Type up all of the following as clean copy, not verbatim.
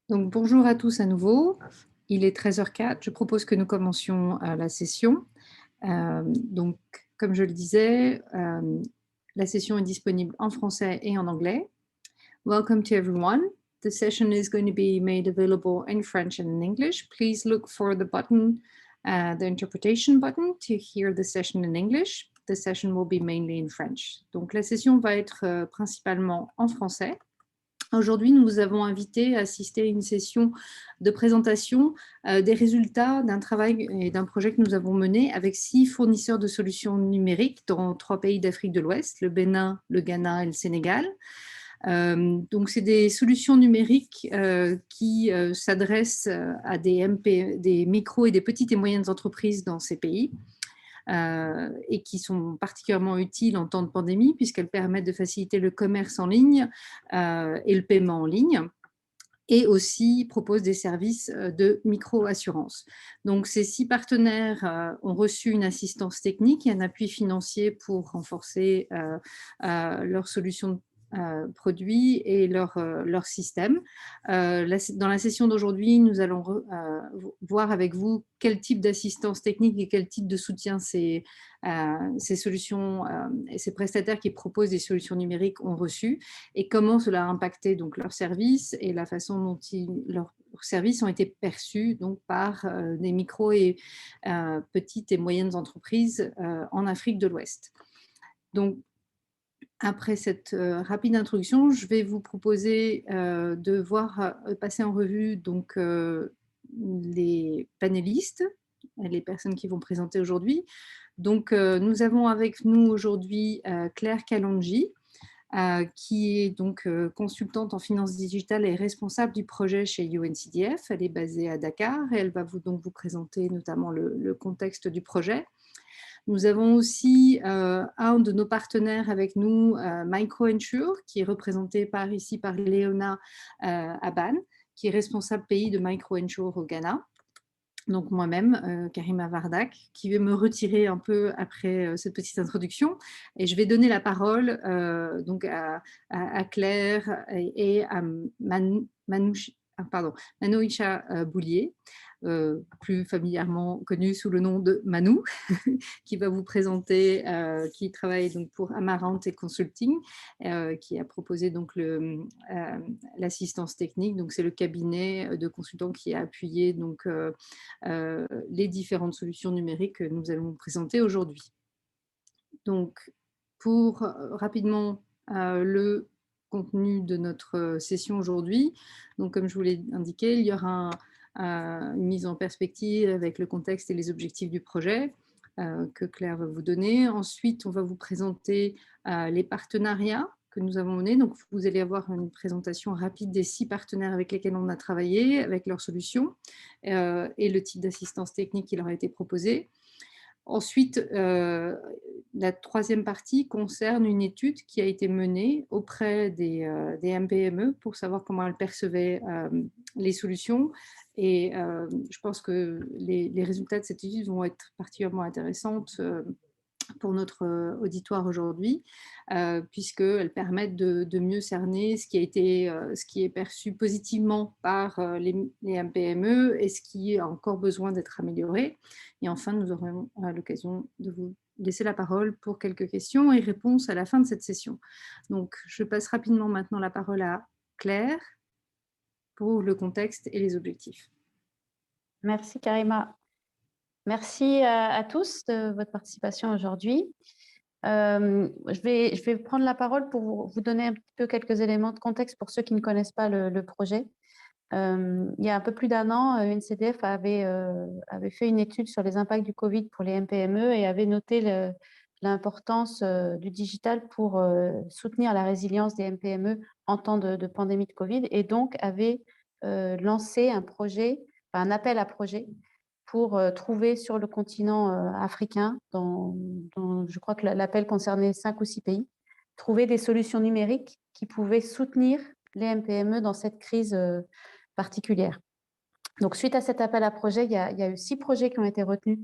Donc, bonjour à tous à nouveau. Il est 13h04. Je propose que nous commencions la session. Donc, comme je le disais, la session est disponible en français et en anglais. Welcome to everyone. The session is going to be made available in French and in English. Please look for the button, the interpretation button, to hear the session in English. The session will be mainly in French. Donc, la session va être principalement en français. Aujourd'hui, nous vous avons invité à assister à une session de présentation des résultats d'un travail et d'un projet que nous avons mené avec 6 fournisseurs de solutions numériques dans 3 pays d'Afrique de l'Ouest, le Bénin, le Ghana et le Sénégal. Donc, c'est des solutions numériques qui s'adressent à des micros et des petites et moyennes entreprises dans ces pays. Et qui sont particulièrement utiles en temps de pandémie puisqu'elles permettent de faciliter le commerce en ligne et le paiement en ligne, et aussi proposent des services de micro-assurance. Donc, ces 6 partenaires ont reçu une assistance technique et un appui financier pour renforcer leurs solutions produits et leur système. Dans la session d'aujourd'hui, nous allons voir avec vous quel type d'assistance technique et quel type de soutien ces solutions et ces prestataires qui proposent des solutions numériques ont reçu, et comment cela a impacté donc leurs services et la façon dont leurs services ont été perçus donc, par des micro et petites et moyennes entreprises en Afrique de l'Ouest. Donc, après cette rapide introduction, je vais vous proposer de voir passer en revue donc, les panélistes, les personnes qui vont présenter aujourd'hui. Donc, nous avons avec nous aujourd'hui Claire Kalonji, qui est donc consultante en finance digitale et responsable du projet chez UNCDF. Elle est basée à Dakar et elle va donc vous présenter notamment le contexte du projet. Nous avons aussi un de nos partenaires avec nous, MicroEnsure, qui est représenté ici par Léona Aban, qui est responsable pays de MicroEnsure au Ghana. Donc moi-même, Karima Vardak, qui vais me retirer un peu après cette petite introduction. Et je vais donner la parole donc à Claire et à Manoïcha Boulier, plus familièrement connue sous le nom de Manou, qui va vous présenter, qui travaille donc pour Amarante et Consulting, qui a proposé donc l'assistance technique. Donc c'est le cabinet de consultants qui a appuyé donc les différentes solutions numériques que nous allons vous présenter aujourd'hui. Donc, pour rapidement le contenu de notre session aujourd'hui, donc comme je vous l'ai indiqué, il y aura une mise en perspective avec le contexte et les objectifs du projet que Claire va vous donner. Ensuite, on va vous présenter les partenariats que nous avons menés. Donc, vous allez avoir une présentation rapide des 6 partenaires avec lesquels on a travaillé, avec leurs solutions et le type d'assistance technique qui leur a été proposé. Ensuite, la troisième partie concerne une étude qui a été menée auprès des MPME pour savoir comment elles percevaient les solutions. Et je pense que les résultats de cette étude vont être particulièrement intéressants pour notre auditoire aujourd'hui, puisqu'elles permettent de mieux cerner ce qui est perçu positivement par les MPME et ce qui a encore besoin d'être amélioré. Et enfin, nous aurons l'occasion de vous laisser la parole pour quelques questions et réponses à la fin de cette session. Donc, je passe rapidement maintenant la parole à Claire pour le contexte et les objectifs. Merci Karima. Merci à tous de votre participation aujourd'hui. Je vais prendre la parole pour vous donner un petit peu quelques éléments de contexte pour ceux qui ne connaissent pas le projet. Il y a un peu plus d'1 an, UNCDF avait fait une étude sur les impacts du Covid pour les MPME et avait noté l'importance du digital pour soutenir la résilience des MPME en temps de pandémie de Covid, et donc avait lancé un appel à projet pour trouver sur le continent africain, je crois que l'appel concernait 5 ou 6 pays, trouver des solutions numériques qui pouvaient soutenir les MPME dans cette crise particulière. Donc, suite à cet appel à projet, il y a eu 6 projets qui ont été retenus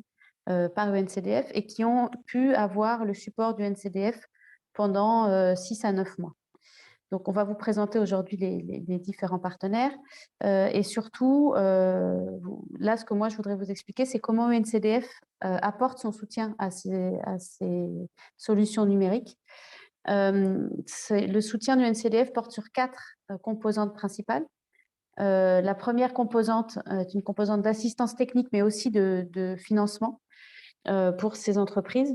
par UNCDF et qui ont pu avoir le support du UNCDF pendant 6 à 9 mois. Donc, on va vous présenter aujourd'hui les différents partenaires et surtout, là, ce que moi, je voudrais vous expliquer, c'est comment UNCDF apporte son soutien à ces solutions numériques. Le soutien de l'UNCDF porte sur 4 composantes principales. La première composante est une composante d'assistance technique, mais aussi de financement pour ces entreprises.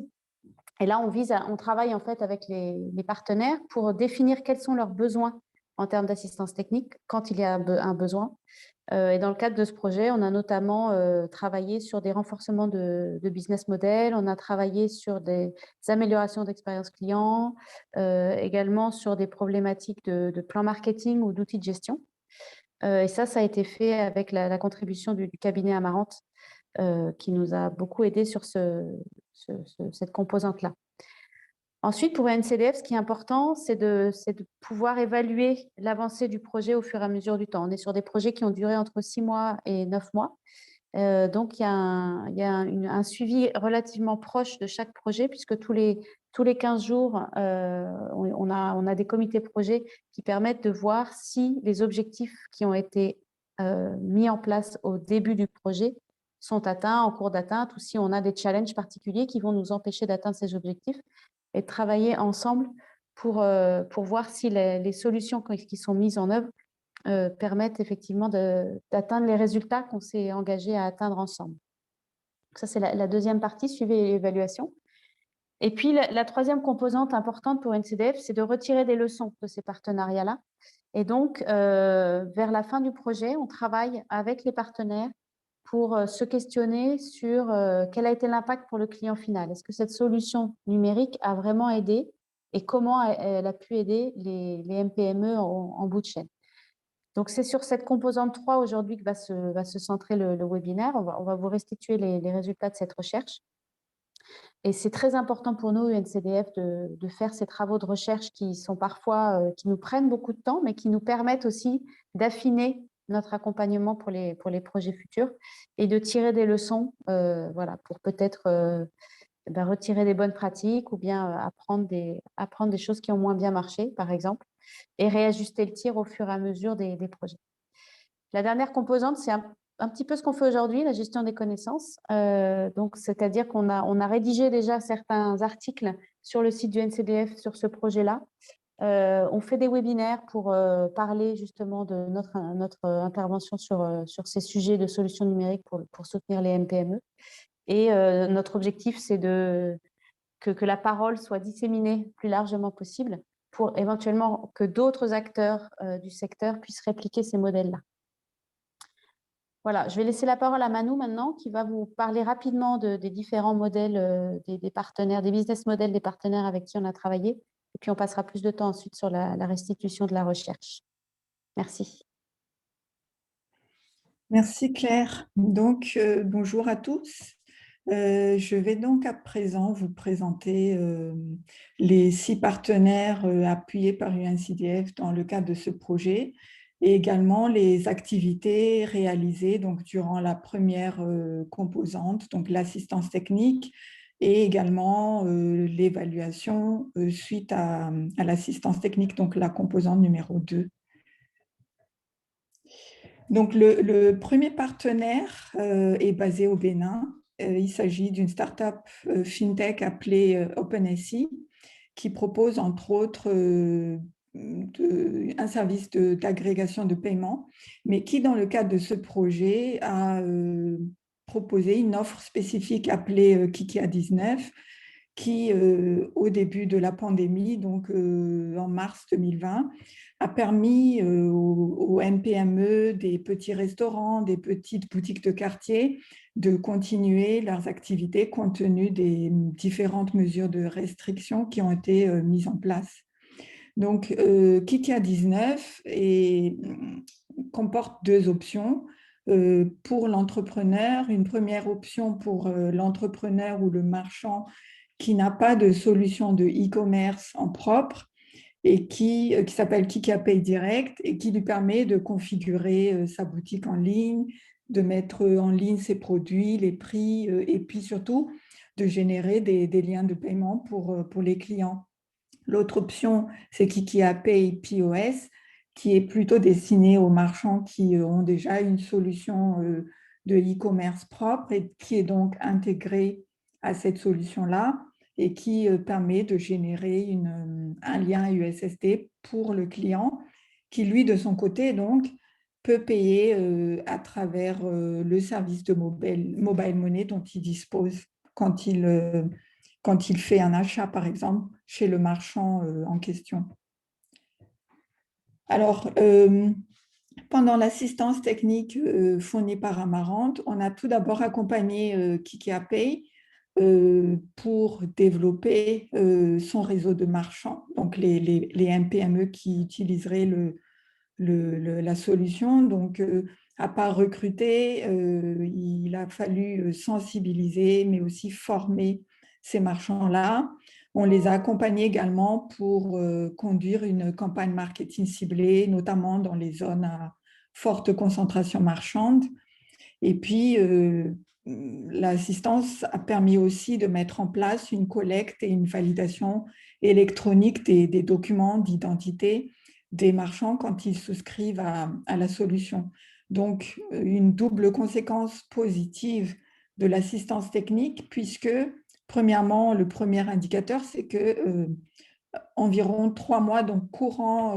Et là, on travaille en fait avec les partenaires pour définir quels sont leurs besoins en termes d'assistance technique quand il y a un besoin. Et dans le cadre de ce projet, on a notamment travaillé sur des renforcements de business model, on a travaillé sur des améliorations d'expérience client, également sur des problématiques de plan marketing ou d'outils de gestion. Et ça a été fait avec la contribution du cabinet Amarante qui nous a beaucoup aidé sur cette composante-là. Ensuite, pour NCDF, ce qui est important, c'est de pouvoir évaluer l'avancée du projet au fur et à mesure du temps. On est sur des projets qui ont duré entre 6 mois et 9 mois. Donc, il y a un suivi relativement proche de chaque projet, puisque tous les 15 jours, on a des comités projets qui permettent de voir si les objectifs qui ont été mis en place au début du projet sont atteints, en cours d'atteinte, ou si on a des challenges particuliers qui vont nous empêcher d'atteindre ces objectifs, et de travailler ensemble pour voir si les solutions qui sont mises en œuvre permettent effectivement d'atteindre les résultats qu'on s'est engagé à atteindre ensemble. Donc ça, c'est la deuxième partie, suivi et évaluation. Et puis, la troisième composante importante pour NCDF, c'est de retirer des leçons de ces partenariats-là. Et donc, vers la fin du projet, on travaille avec les partenaires pour se questionner sur quel a été l'impact pour le client final. Est-ce que cette solution numérique a vraiment aidé et comment elle a pu aider les MPME en bout de chaîne. Donc, c'est sur cette composante 3 aujourd'hui que va se centrer le webinaire. On va vous restituer les résultats de cette recherche. Et c'est très important pour nous, UNCDF, de faire ces travaux de recherche qui sont parfois, qui nous prennent beaucoup de temps, mais qui nous permettent aussi d'affiner notre accompagnement pour les projets futurs et de tirer des leçons voilà, pour peut-être retirer des bonnes pratiques ou bien apprendre des choses qui ont moins bien marché, par exemple, et réajuster le tir au fur et à mesure des projets. La dernière composante, c'est un petit peu ce qu'on fait aujourd'hui, la gestion des connaissances. Donc, c'est-à-dire qu'on a rédigé déjà certains articles sur le site du NCDF sur ce projet-là. On fait des webinaires pour parler justement de notre intervention sur ces sujets de solutions numériques pour soutenir les MPME. Et notre objectif, c'est que la parole soit disséminée plus largement possible pour éventuellement que d'autres acteurs du secteur puissent répliquer ces modèles-là. Voilà, je vais laisser la parole à Manou maintenant, qui va vous parler rapidement des différents modèles des partenaires, des business models des partenaires avec qui on a travaillé. Et puis, on passera plus de temps ensuite sur la restitution de la recherche. Merci. Merci Claire. Donc, bonjour à tous. Je vais donc à présent vous présenter les 6 partenaires appuyés par UNCDF dans le cadre de ce projet et également les activités réalisées donc, durant la première composante, donc l'assistance technique, et également l'évaluation suite à l'assistance technique, donc la composante numéro 2. Donc, le premier partenaire est basé au Bénin. Il s'agit d'une start-up fintech appelée OpenSea qui propose entre autres un service d'agrégation de paiement, mais qui, dans le cadre de ce projet, a proposé une offre spécifique appelée Kikia19 qui, au début de la pandémie, donc en mars 2020, a permis aux MPME, des petits restaurants, des petites boutiques de quartier de continuer leurs activités compte tenu des différentes mesures de restriction qui ont été mises en place. Donc, Kikia19 comporte 2 options. Pour l'entrepreneur, une première option pour l'entrepreneur ou le marchand qui n'a pas de solution de e-commerce en propre et qui s'appelle Kikia Pay Direct et qui lui permet de configurer sa boutique en ligne, de mettre en ligne ses produits, les prix et puis surtout de générer des liens de paiement pour les clients. L'autre option, c'est Kikia Pay POS, qui est plutôt destiné aux marchands qui ont déjà une solution de e-commerce propre et qui est donc intégrée à cette solution-là et qui permet de générer un lien USSD pour le client qui, lui, de son côté, donc, peut payer à travers le service de mobile money dont il dispose quand il fait un achat, par exemple, chez le marchand en question. Alors, pendant l'assistance technique fournie par Amarante, on a tout d'abord accompagné Kikia Pay pour développer son réseau de marchands, donc les MPME qui utiliseraient la solution. Donc, à part recruter, il a fallu sensibiliser, mais aussi former ces marchands-là. On les a accompagnés également pour conduire une campagne marketing ciblée, notamment dans les zones à forte concentration marchande. Et puis, l'assistance a permis aussi de mettre en place une collecte et une validation électronique des documents d'identité des marchands quand ils souscrivent à la solution. Donc, une double conséquence positive de l'assistance technique, puisque, premièrement, le premier indicateur, c'est que environ 3 mois, donc courant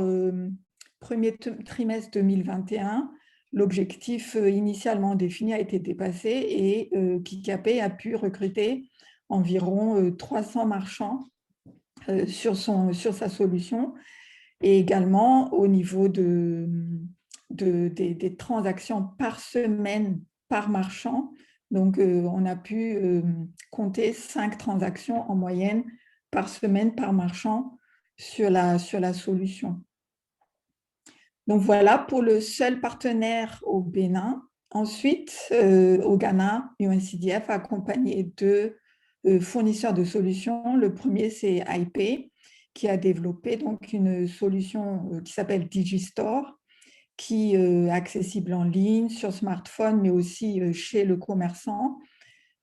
premier trimestre 2021, l'objectif initialement défini a été dépassé et Kikapay a pu recruter environ 300 marchands sur sa solution et également au niveau des transactions par semaine par marchand. Donc, on a pu compter 5 transactions en moyenne par semaine par marchand sur la solution. Donc, voilà pour le seul partenaire au Bénin. Ensuite, au Ghana, UNCDF a accompagné 2 fournisseurs de solutions. Le premier, c'est IP, qui a développé donc une solution qui s'appelle Digistore, qui est accessible en ligne, sur smartphone, mais aussi chez le commerçant.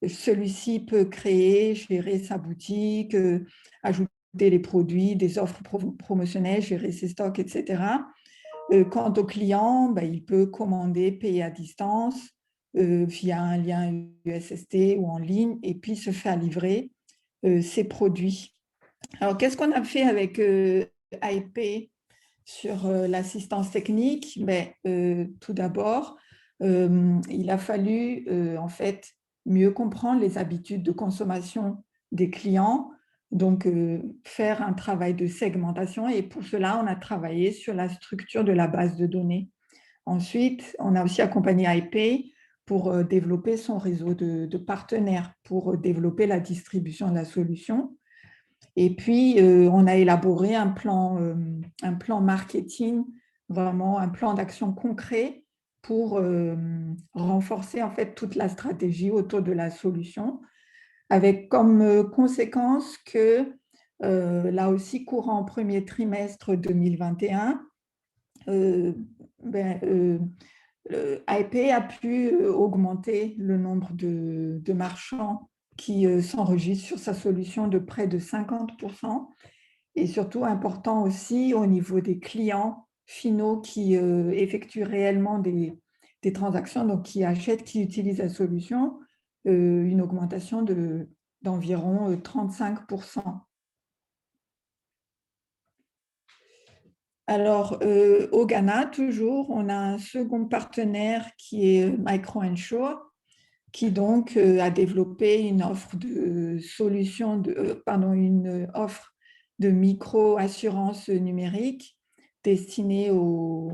Celui-ci peut créer, gérer sa boutique, ajouter les produits, des offres promotionnelles, gérer ses stocks, etc. Quant au client, il peut commander, payer à distance via un lien USSD ou en ligne et puis se faire livrer ses produits. Alors, qu'est-ce qu'on a fait avec IP sur l'assistance technique? Tout d'abord, il a fallu en fait mieux comprendre les habitudes de consommation des clients, donc faire un travail de segmentation et pour cela, on a travaillé sur la structure de la base de données. Ensuite, on a aussi accompagné IP pour développer son réseau de partenaires, pour développer la distribution de la solution. Et puis, on a élaboré un plan marketing, vraiment un plan d'action concret pour renforcer en fait toute la stratégie autour de la solution, avec comme conséquence que là aussi, courant premier trimestre 2021, IP a pu augmenter le nombre de marchands qui s'enregistrent sur sa solution de près de 50%. Et surtout important aussi au niveau des clients finaux qui effectuent réellement des transactions, donc qui achètent, qui utilisent la solution, une augmentation d'environ 35%. Alors, au Ghana, toujours, on a un second partenaire qui est MicroInsure, qui donc a développé une offre de solution, une offre de micro-assurance numérique destinée aux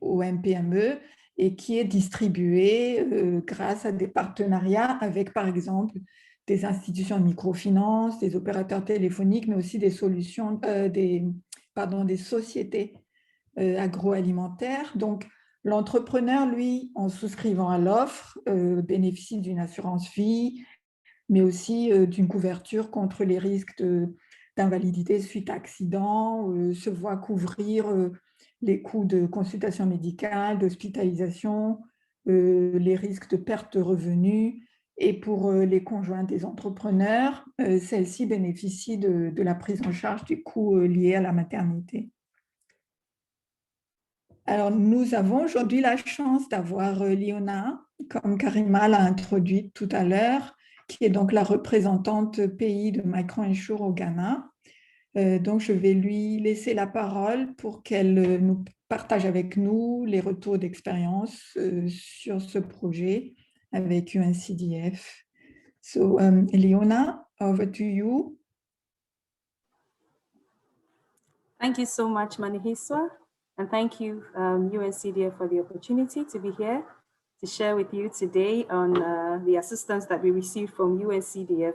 MPME et qui est distribuée grâce à des partenariats avec, par exemple, des institutions de microfinance, des opérateurs téléphoniques, mais aussi des solutions, des sociétés agroalimentaires. Donc, l'entrepreneur, lui, en souscrivant à l'offre, bénéficie d'une assurance vie, mais aussi d'une couverture contre les risques d'invalidité suite à accident, se voit couvrir les coûts de consultation médicale, d'hospitalisation, les risques de perte de revenus Et pour les conjoints des entrepreneurs, celles-ci bénéficient de la prise en charge du coût lié à la maternité. Alors, nous avons aujourd'hui la chance d'avoir Liona, comme Karima l'a introduite tout à l'heure, qui est donc la représentante pays de Micro-Insure au Ghana. Donc, je vais lui laisser la parole pour qu'elle nous partage avec nous les retours d'expérience sur ce projet avec UNCDF. So, Leona, over to you. Thank you so much, Manihiswa, and thank you, UNCDF, for the opportunity to be here to share with you today on the assistance that we received from UNCDF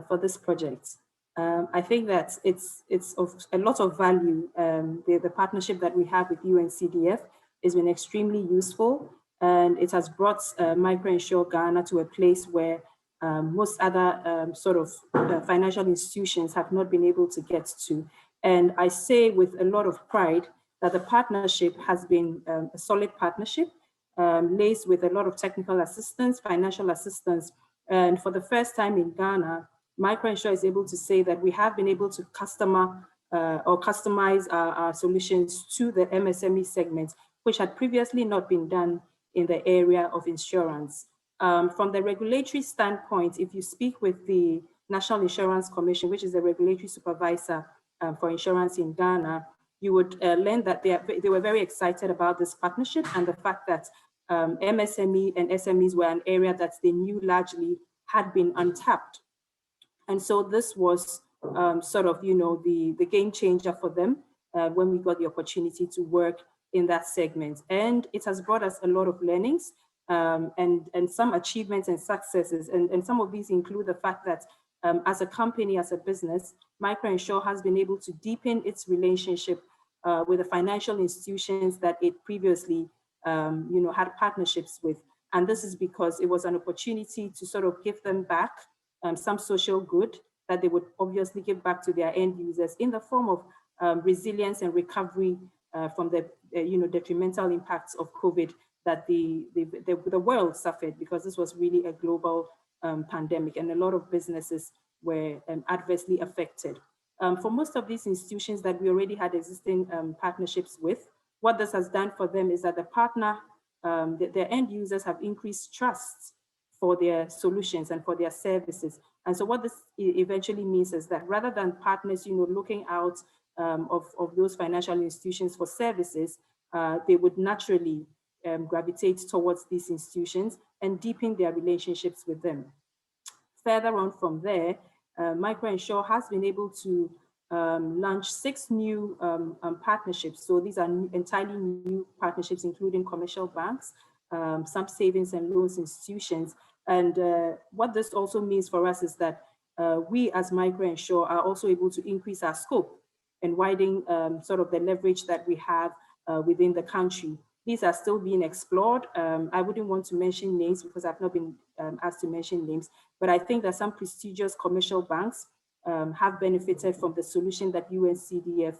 for this project. I think that it's of a lot of value. The partnership that we have with UNCDF has been extremely useful, and it has brought Micro-Insure Ghana to a place where most other sort of financial institutions have not been able to get to. And I say with a lot of pride that the partnership has been a solid partnership, laced with a lot of technical assistance, financial assistance. And for the first time in Ghana, Micro-Insure is able to say that we have been able to customize our solutions to the MSME segment, which had previously not been done in the area of insurance. From the regulatory standpoint, if you speak with the National Insurance Commission, which is the regulatory supervisor for insurance in Ghana, you would learn that they were very excited about this partnership and the fact that MSME and SMEs were an area that they knew largely had been untapped. And so this was sort of, the game changer for them when we got the opportunity to work in that segment. And it has brought us a lot of learnings and some achievements and successes. And some of these include the fact that as a company, as a business, Micro-Insure has been able to deepen its relationship with the financial institutions that it previously had partnerships with. And this is because it was an opportunity to sort of give them back some social good that they would obviously give back to their end users in the form of resilience and recovery from the detrimental impacts of COVID that the world suffered, because this was really a global pandemic and a lot of businesses were adversely affected. For most of these institutions that we already had existing partnerships with, what this has done for them is that the partner, their end users have increased trust for their solutions and for their services. And so what this eventually means is that rather than partners, looking out of those financial institutions for services, they would naturally gravitate towards these institutions and deepen their relationships with them. Further on from there, Micro-Insure has been able to launch 6 new partnerships. So these are entirely new partnerships, including commercial banks, some savings and loans institutions. And what this also means for us is that we as Micro-Insure are also able to increase our scope and widen sort of the leverage that we have within the country. These are still being explored. I wouldn't want to mention names because I've not been asked to mention names, but I think that some prestigious commercial banks have benefited from the solution that UNCDF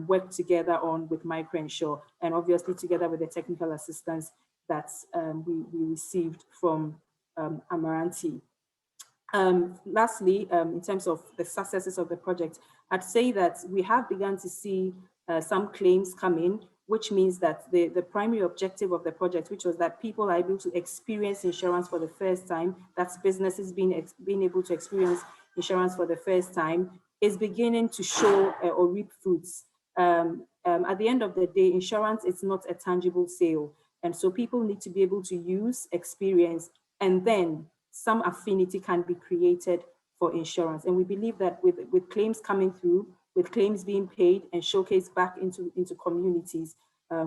worked together on with Micro-Insure, and obviously together with the technical assistance that we received from Amaranti. Lastly, in terms of the successes of the project, I'd say that we have begun to see some claims come in, which means that the primary objective of the project, which was that people are able to experience insurance for the first time, that's businesses being able to experience insurance for the first time, is beginning to show or reap fruits. At the end of the day, insurance is not a tangible sale. And so people need to be able to use, experience, and then some affinity can be created for insurance. And we believe that with claims coming through, with claims being paid and showcased back into communities,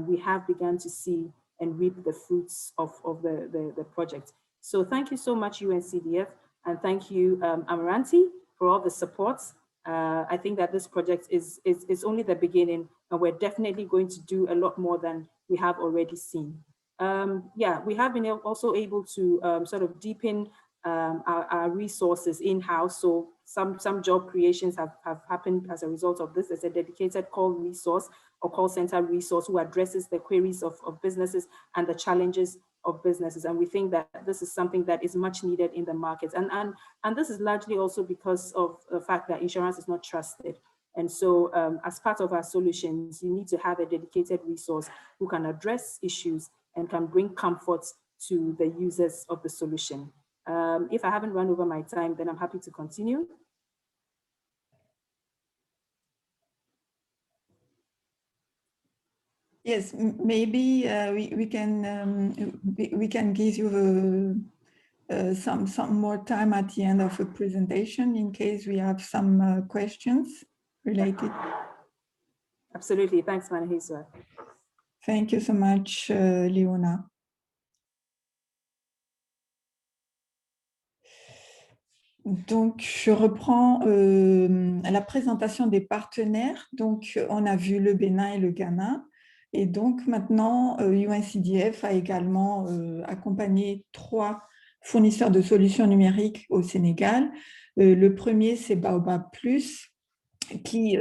we have begun to see and reap the fruits of the project. So thank you so much, UNCDF, and thank you, Amaranti, for all the support. I think that this project is only the beginning, and we're definitely going to do a lot more than we have already seen. Yeah, we have been also able to sort of deepen our resources in-house. So some job creations have happened as a result of this. There's a dedicated call resource or call center resource who addresses the queries of businesses and the challenges of businesses. And we think that this is something that is much needed in the markets. And this is largely also because of the fact that insurance is not trusted. And so as part of our solutions, you need to have a dedicated resource who can address issues and can bring comfort to the users of the solution. If I haven't run over my time, then I'm happy to continue. Yes, maybe we can give you some more time at the end of the presentation in case we have some questions related. Absolutely, thanks, Manahisa. Thank you so much, Leona. Donc, je reprends la présentation des partenaires. Donc, on a vu le Bénin et le Ghana. Et donc, maintenant, UNCDF a également accompagné 3 fournisseurs de solutions numériques au Sénégal. Le premier, c'est Baobab Plus, qui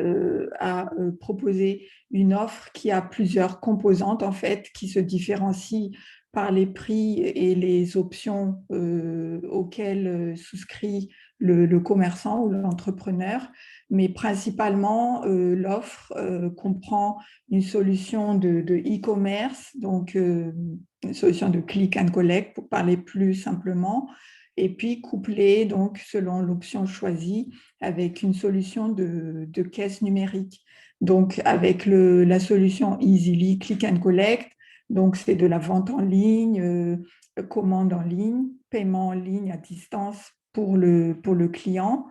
a proposé une offre qui a plusieurs composantes, en fait, qui se différencient par les prix et les options auxquelles souscrit le commerçant ou l'entrepreneur. Mais principalement, l'offre comprend une solution de e-commerce, donc une solution de click and collect, pour parler plus simplement, et puis couplée, donc, selon l'option choisie, avec une solution de caisse numérique. Donc, avec la solution Easily Click and Collect, donc c'est de la vente en ligne, commande en ligne, paiement en ligne à distance pour le client,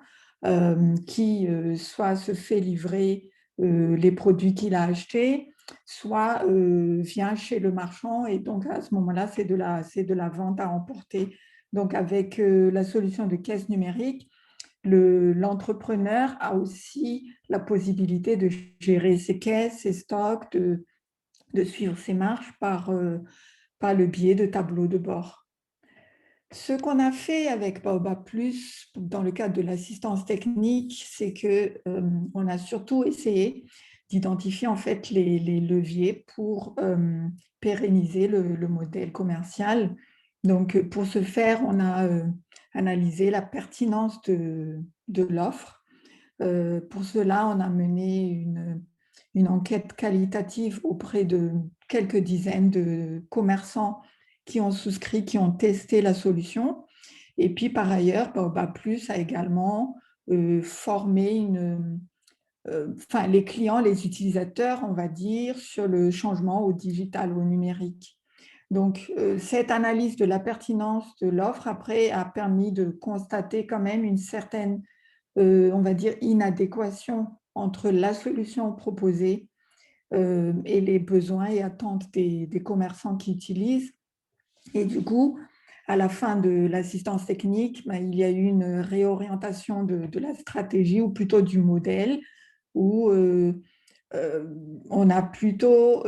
qui soit se fait livrer les produits qu'il a achetés, soit vient chez le marchand, et donc à ce moment-là, c'est de la vente à emporter. Donc, avec la solution de caisse numérique, l'entrepreneur a aussi la possibilité de gérer ses caisses, ses stocks, de suivre ses marges par le biais de tableaux de bord. Ce qu'on a fait avec Baobab Plus dans le cadre de l'assistance technique, c'est qu'on a surtout essayé d'identifier en fait les leviers pour pérenniser le modèle commercial. Donc, pour ce faire, on a analysé la pertinence de l'offre. Pour cela, on a mené une enquête qualitative auprès de quelques dizaines de commerçants qui ont souscrit, qui ont testé la solution. Et puis, par ailleurs, Baobab Plus a également formé les clients, les utilisateurs, on va dire, sur le changement au digital, au numérique. Donc, cette analyse de la pertinence de l'offre, après, a permis de constater quand même une certaine, on va dire, inadéquation entre la solution proposée et les besoins et attentes des commerçants qui utilisent. Et du coup, à la fin de l'assistance technique, il y a eu une réorientation de la stratégie, ou plutôt du modèle, où on a plutôt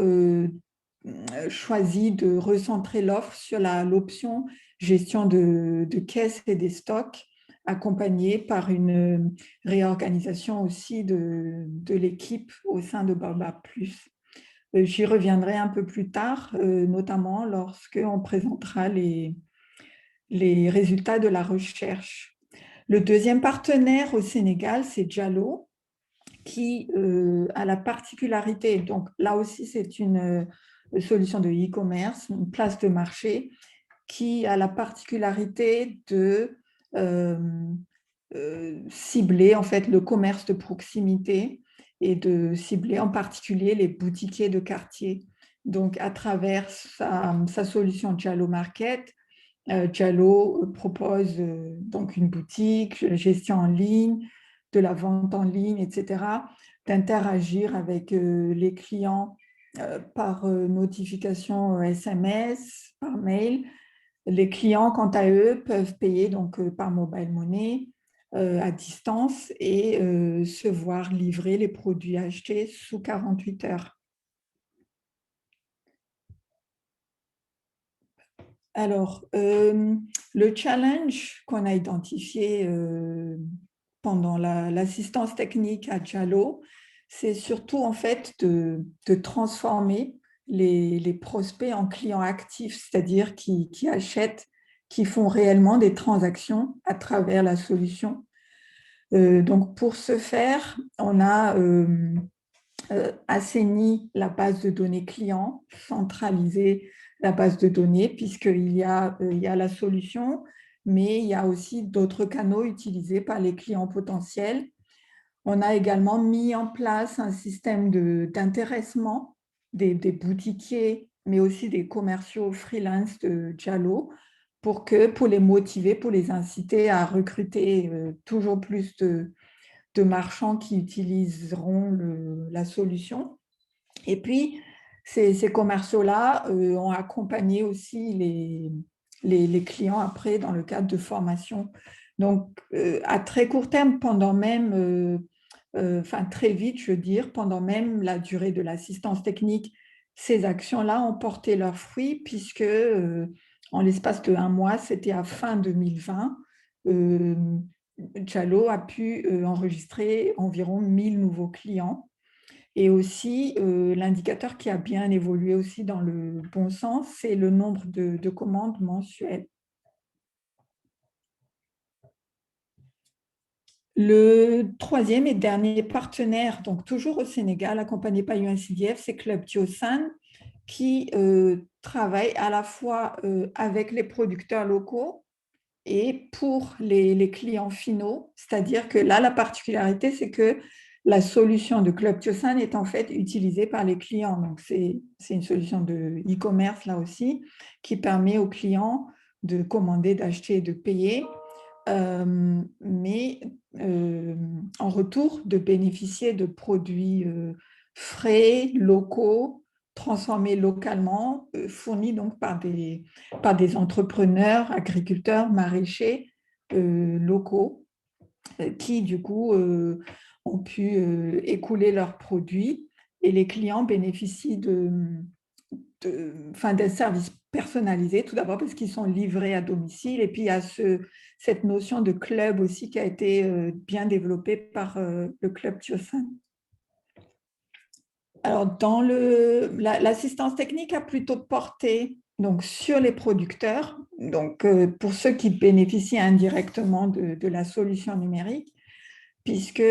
choisi de recentrer l'offre sur l'option gestion de caisse et des stocks, accompagnée par une réorganisation aussi de l'équipe au sein de Baobab Plus. J'y reviendrai un peu plus tard, notamment lorsqu'on présentera les résultats de la recherche. Le deuxième partenaire au Sénégal, c'est Diallo, qui a la particularité, donc là aussi c'est une solution de e-commerce, une place de marché, qui a la particularité de cibler en fait le commerce de proximité et de cibler en particulier les boutiquiers de quartier. Donc, à travers sa solution Diallo Market, Diallo propose donc une boutique, gestion en ligne, de la vente en ligne, etc., d'interagir avec les clients par notification SMS, par mail. Les clients, quant à eux, peuvent payer donc par mobile money à distance et se voir livrer les produits achetés sous 48 heures. Alors, le challenge qu'on a identifié pendant l'assistance technique à Diallo, c'est surtout en fait de transformer les prospects en clients actifs, c'est-à-dire qui achètent, qui font réellement des transactions à travers la solution. Donc, pour ce faire, on a assaini la base de données client, centralisé la base de données, puisqu'il y a la solution, mais il y a aussi d'autres canaux utilisés par les clients potentiels. On a également mis en place un système d'intéressement des boutiquiers, mais aussi des commerciaux freelance de Diallo, pour les motiver, pour les inciter à recruter toujours plus de marchands qui utiliseront la solution. Et puis, ces commerciaux-là ont accompagné aussi les clients après dans le cadre de formation. Donc, à très court terme, pendant même, enfin très vite, je veux dire, pendant même la durée de l'assistance technique, ces actions-là ont porté leurs fruits puisque en l'espace de 1 mois, c'était à fin 2020, Diallo a pu enregistrer environ 1000 nouveaux clients. Et aussi, l'indicateur qui a bien évolué aussi dans le bon sens, c'est le nombre de commandes mensuelles. Le troisième et dernier partenaire, donc toujours au Sénégal, accompagné par UNCDF, c'est Club Diosan, qui travaille à la fois avec les producteurs locaux et pour les clients finaux. C'est-à-dire que là, la particularité, c'est que la solution de Club Diosan est en fait utilisée par les clients. Donc, c'est une solution de e-commerce là aussi qui permet aux clients de commander, d'acheter et de payer, mais en retour de bénéficier de produits frais, locaux, transformés localement, fournis donc par des entrepreneurs, agriculteurs, maraîchers locaux qui du coup ont pu écouler leurs produits et les clients bénéficient d'un service personnalisé, tout d'abord parce qu'ils sont livrés à domicile et puis il y a cette notion de club aussi qui a été bien développée par le club Diosan. Alors, dans l'assistance technique a plutôt porté donc, sur les producteurs, donc, pour ceux qui bénéficient indirectement de la solution numérique, puisque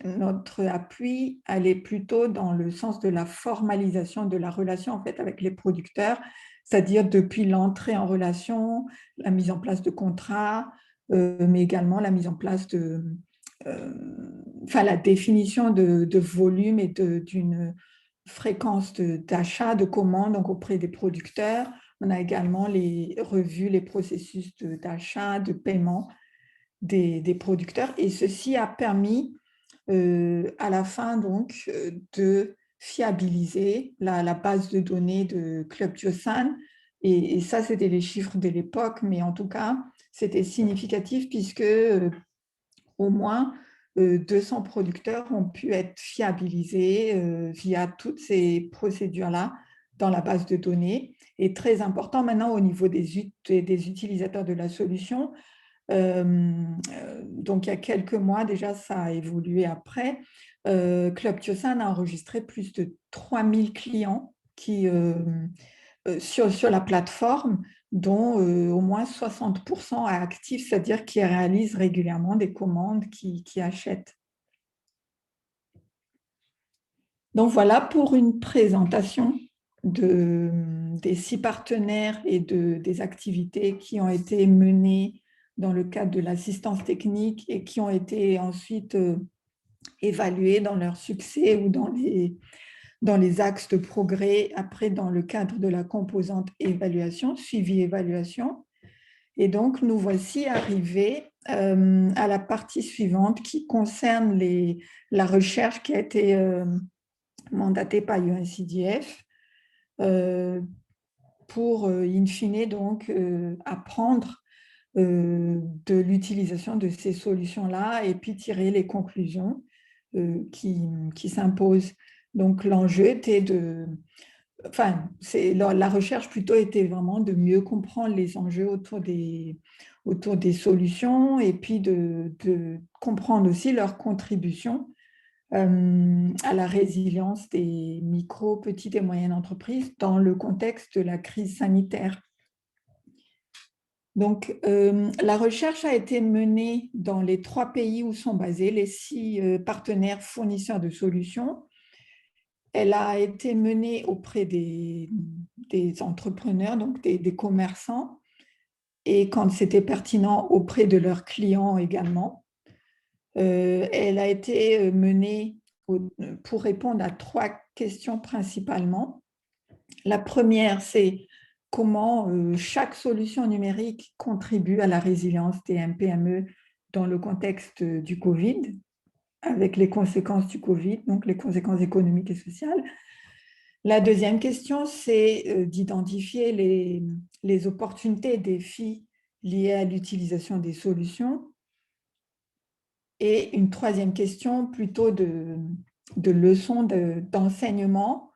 notre appui allait plutôt dans le sens de la formalisation de la relation en fait, avec les producteurs, c'est-à-dire depuis l'entrée en relation, la mise en place de contrats, mais également la mise en place la définition de volume et d'une fréquence d'achat, de commandes donc auprès des producteurs. On a également revu les processus d'achat, de paiement des producteurs. Et ceci a permis à la fin donc de fiabiliser la base de données de Club Diosan. Et ça, c'était les chiffres de l'époque, mais en tout cas, c'était significatif puisque au moins 200 producteurs ont pu être fiabilisés via toutes ces procédures-là dans la base de données. Et très important maintenant au niveau des utilisateurs de la solution. Donc, il y a quelques mois déjà, ça a évolué après. Club Diosan a enregistré plus de 3000 clients sur la plateforme, dont au moins 60% actifs, c'est-à-dire qui réalisent régulièrement des commandes, qui achètent. Donc voilà pour une présentation des 6 partenaires et des activités qui ont été menées dans le cadre de l'assistance technique et qui ont été ensuite évaluées dans leur succès ou dans les axes de progrès, après dans le cadre de la composante évaluation, suivi évaluation. Et donc, nous voici arrivés à la partie suivante qui concerne la recherche qui a été mandatée par UNCDF pour, in fine, donc, apprendre de l'utilisation de ces solutions-là et puis tirer les conclusions qui s'imposent. Donc, l'enjeu était enfin, la recherche plutôt était vraiment de mieux comprendre les enjeux autour des solutions et puis de comprendre aussi leur contribution à la résilience des micro, petites et moyennes entreprises dans le contexte de la crise sanitaire. Donc, la recherche a été menée dans les 3 pays où sont basés les 6 partenaires fournisseurs de solutions. Elle a été menée auprès des entrepreneurs, donc des commerçants, et quand c'était pertinent, auprès de leurs clients également. Elle a été menée pour répondre à 3 questions principalement. La première, c'est comment chaque solution numérique contribue à la résilience des MPME dans le contexte du Covid, avec les conséquences du Covid, donc les conséquences économiques et sociales. La deuxième question, c'est d'identifier les opportunités et défis liés à l'utilisation des solutions. Et une troisième question, plutôt de leçons d'enseignement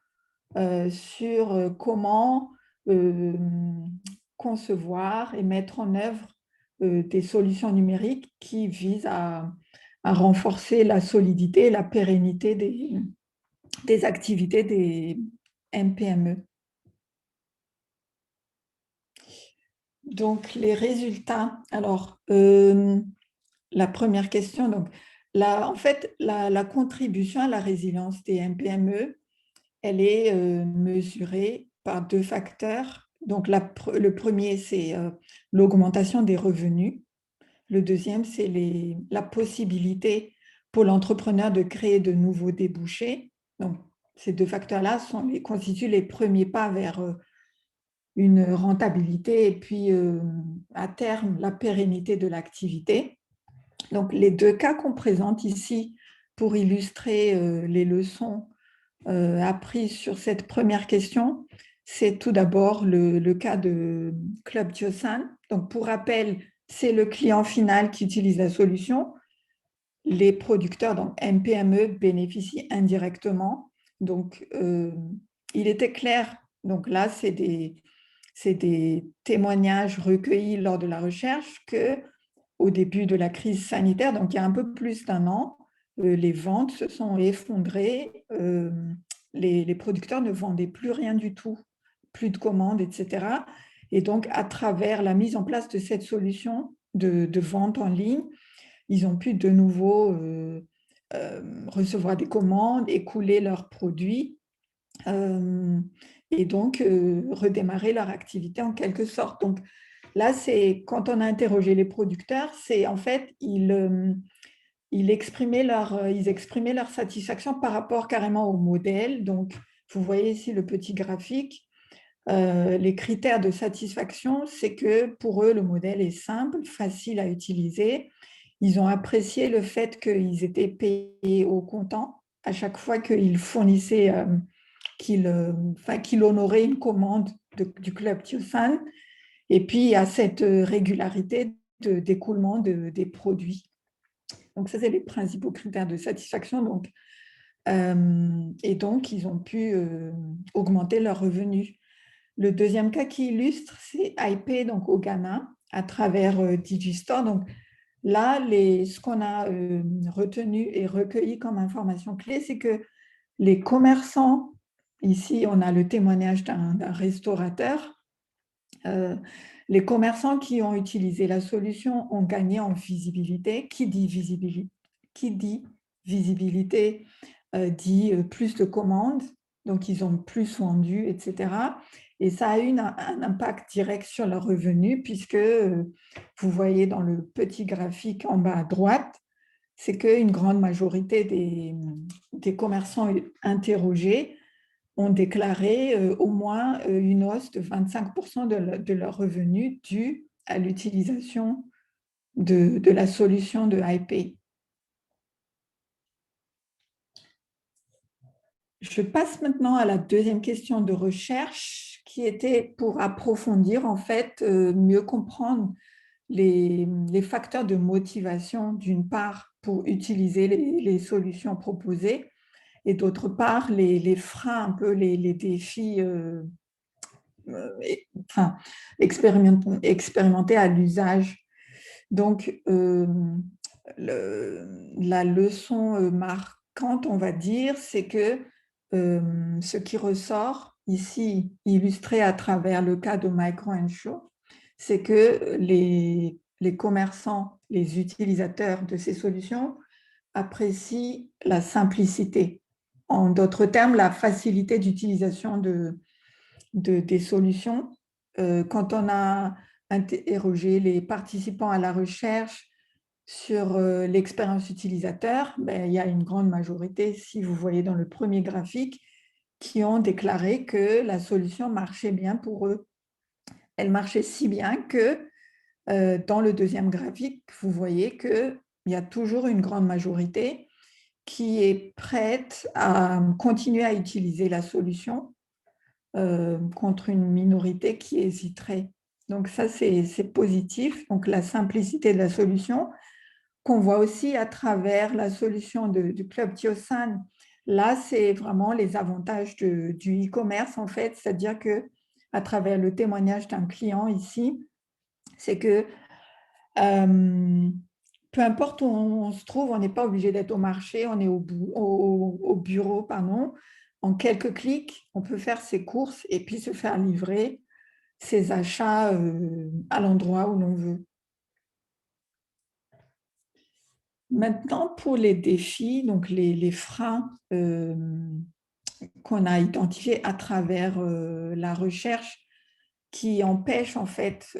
sur comment concevoir et mettre en œuvre des solutions numériques qui visent à renforcer la solidité et la pérennité des activités des MPME. Donc, les résultats. Alors, la première question, donc, en fait, la contribution à la résilience des MPME, elle est mesurée par 2 facteurs. Donc, le premier, c'est l'augmentation des revenus. Le deuxième, c'est la possibilité pour l'entrepreneur de créer de nouveaux débouchés. Donc, ces 2 facteurs-là constituent les premiers pas vers une rentabilité et puis, à terme, la pérennité de l'activité. Donc, les 2 cas qu'on présente ici pour illustrer les leçons apprises sur cette première question, c'est tout d'abord le cas de Club Tiosan. Donc, pour rappel, c'est le client final qui utilise la solution. Les producteurs, donc MPME, bénéficient indirectement. Donc, il était clair, donc là, c'est des témoignages recueillis lors de la recherche qu'au début de la crise sanitaire, donc il y a un peu plus d'1 an, les ventes se sont effondrées, les producteurs ne vendaient plus rien du tout, plus de commandes, etc. Et donc, à travers la mise en place de cette solution de vente en ligne, ils ont pu de nouveau recevoir des commandes, écouler leurs produits et donc redémarrer leur activité en quelque sorte. Donc là, c'est quand on a interrogé les producteurs, c'est en fait, ils exprimaient leur satisfaction par rapport carrément au modèle. Donc, vous voyez ici le petit graphique. Les critères de satisfaction, c'est que pour eux, le modèle est simple, facile à utiliser. Ils ont apprécié le fait qu'ils étaient payés au comptant à chaque fois qu'ils fournissaient, qu'ils honoraient une commande du Club Tiosan. Et puis, il y a cette régularité d'écoulement des produits. Donc, ça, c'est les principaux critères de satisfaction. Donc, et donc, ils ont pu augmenter leurs revenus. Le deuxième cas qui illustre, c'est IP, donc au Ghana, à travers Digistore. Donc là, ce qu'on a retenu et recueilli comme information clé, c'est que les commerçants, ici on a le témoignage d'un restaurateur, les commerçants qui ont utilisé la solution ont gagné en visibilité. Qui dit visibilité dit plus de commandes, donc ils ont plus vendu, etc. Et ça a eu un impact direct sur leurs revenus, puisque vous voyez dans le petit graphique en bas à droite, c'est qu'une grande majorité des commerçants interrogés ont déclaré au moins une hausse de 25% de leurs revenus due à l'utilisation de la solution de IP. Je passe maintenant à la deuxième question de recherche qui était pour approfondir, en fait, mieux comprendre les facteurs de motivation, d'une part, pour utiliser les solutions proposées et d'autre part, les freins, un peu les défis enfin, expérimentés à l'usage. Donc, la leçon marquante, on va dire, c'est que ce qui ressort ici, illustré à travers le cas de Micro & Show, c'est que les commerçants, les utilisateurs de ces solutions apprécient la simplicité. En d'autres termes, la facilité d'utilisation des solutions. Quand on a interrogé les participants à la recherche sur l'expérience utilisateur, il y a une grande majorité, si vous voyez dans le premier graphique, qui ont déclaré que la solution marchait bien pour eux. Elle marchait si bien que dans le deuxième graphique, vous voyez qu'il y a toujours une grande majorité qui est prête à continuer à utiliser la solution contre une minorité qui hésiterait. Donc ça, c'est positif. Donc la simplicité de la solution, qu'on voit aussi à travers la solution du Club Tiosan. Là, c'est vraiment les avantages du e-commerce, en fait, c'est-à-dire que à travers le témoignage d'un client ici, c'est que peu importe où on se trouve, on n'est pas obligé d'être au marché, on est au bureau, pardon. En quelques clics, on peut faire ses courses et puis se faire livrer ses achats à l'endroit où l'on veut. Maintenant, pour les défis, donc les freins qu'on a identifiés à travers la recherche qui empêchent en fait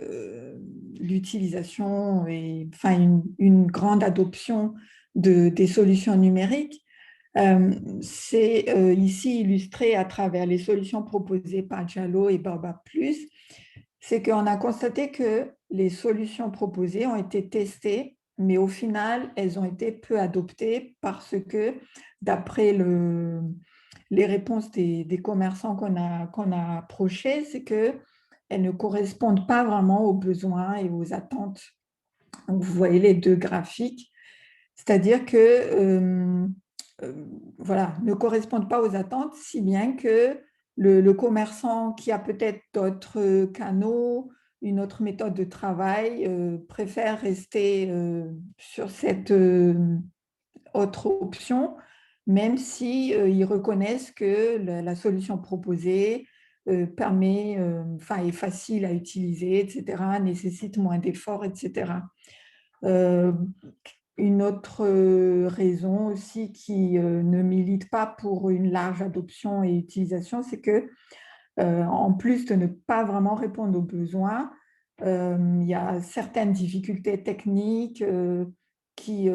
l'utilisation et enfin une grande adoption des solutions numériques, c'est ici illustré à travers les solutions proposées par Jallo et Baobab+. C'est qu'on a constaté que les solutions proposées ont été testées, mais au final, elles ont été peu adoptées parce que, d'après les réponses des commerçants qu'on a approchés, c'est qu'elles ne correspondent pas vraiment aux besoins et aux attentes. Donc, vous voyez les deux graphiques, c'est-à-dire que voilà, ne correspondent pas aux attentes, si bien que le commerçant qui a peut-être d'autres canaux, une autre méthode de travail, préfère rester sur cette autre option, même si ils reconnaissent que la solution proposée permet, enfin, est facile à utiliser, etc., nécessite moins d'efforts, etc. Une autre raison aussi qui ne milite pas pour une large adoption et utilisation, c'est que en plus de ne pas vraiment répondre aux besoins, il y a certaines difficultés techniques qui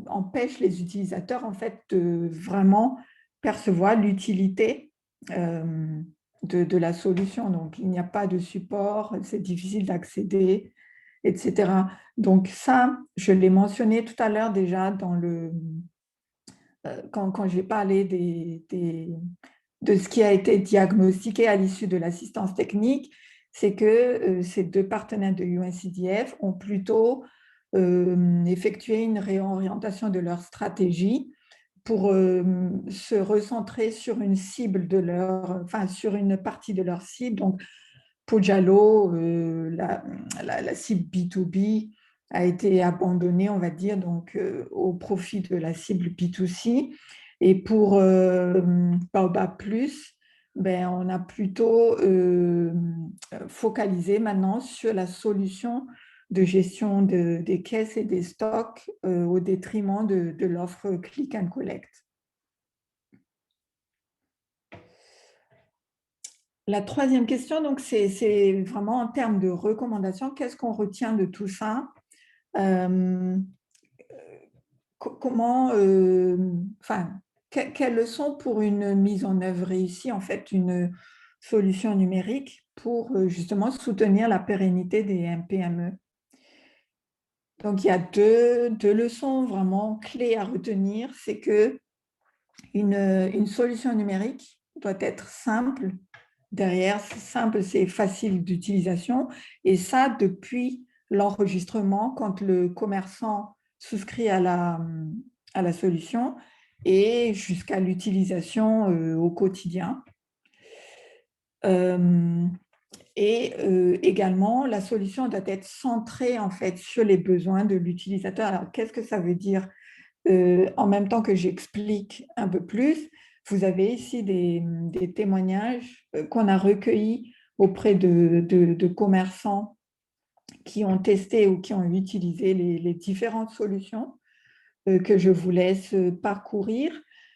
empêchent les utilisateurs en fait de vraiment percevoir l'utilité de la solution. Donc, il n'y a pas de support, c'est difficile d'accéder, etc. Donc ça, je l'ai mentionné tout à l'heure déjà quand j'ai parlé de ce qui a été diagnostiqué à l'issue de l'assistance technique, c'est que ces deux partenaires de UNCDF ont plutôt effectué une réorientation de leur stratégie pour se recentrer sur une cible enfin sur une partie de leur cible. Donc, pour Jallo, la cible B2B a été abandonnée, on va dire, donc au profit de la cible B2C. Et pour Baobab+, on a plutôt focalisé maintenant sur la solution de gestion des caisses et des stocks au détriment de l'offre click and collect. La troisième question, donc, c'est vraiment en termes de recommandations. Qu'est-ce qu'on retient de tout ça? Comment, enfin, quelles leçons pour une mise en œuvre réussie, en fait, une solution numérique pour justement soutenir la pérennité des MPME? Donc, il y a deux leçons vraiment clés à retenir. C'est que une solution numérique doit être simple. Derrière, c'est simple, c'est facile d'utilisation. Et ça, depuis l'enregistrement, quand le commerçant souscrit à la solution, et jusqu'à l'utilisation au quotidien. Également, la solution doit être centrée en fait sur les besoins de l'utilisateur. Alors, qu'est-ce que ça veut dire? En même temps que j'explique un peu plus, vous avez ici des témoignages qu'on a recueillis auprès de commerçants qui ont testé ou qui ont utilisé les différentes solutions que je vous laisse parcourir.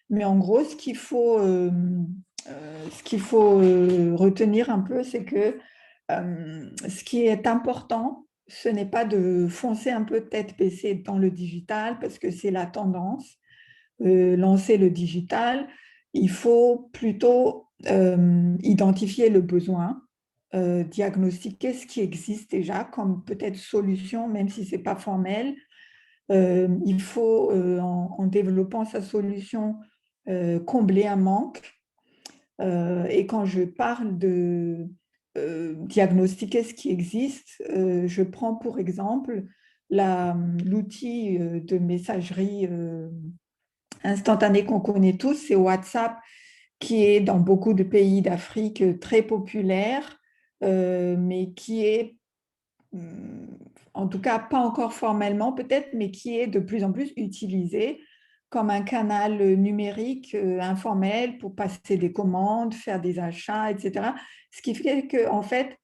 Mais en gros, ce qu'il faut retenir un peu, c'est que ce qui est important, ce n'est pas de foncer un peu tête baissée dans le digital parce que c'est la tendance, lancer le digital. Il faut plutôt identifier le besoin, diagnostiquer ce qui existe déjà comme peut-être solution, même si ce n'est pas formel. Il faut, en développant sa solution, combler un manque. Et quand je parle de diagnostiquer ce qui existe, je prends pour exemple l'outil de messagerie instantanée qu'on connaît tous, c'est WhatsApp, qui est dans beaucoup de pays d'Afrique très populaire, mais qui est, en tout cas pas encore formellement peut-être, mais qui est de plus en plus utilisé comme un canal numérique informel pour passer des commandes, faire des achats, etc. Ce qui fait qu'en fait,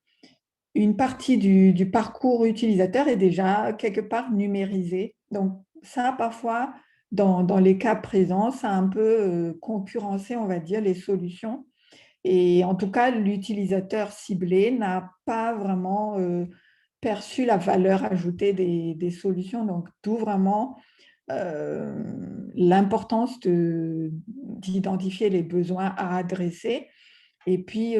une partie du parcours utilisateur est déjà quelque part numérisée. Donc ça, parfois, dans les cas présents, ça a un peu concurrencé, on va dire, les solutions. Et en tout cas, l'utilisateur ciblé n'a pas vraiment perçu la valeur ajoutée des solutions. Donc, d'où vraiment l'importance d'identifier les besoins à adresser. Et puis,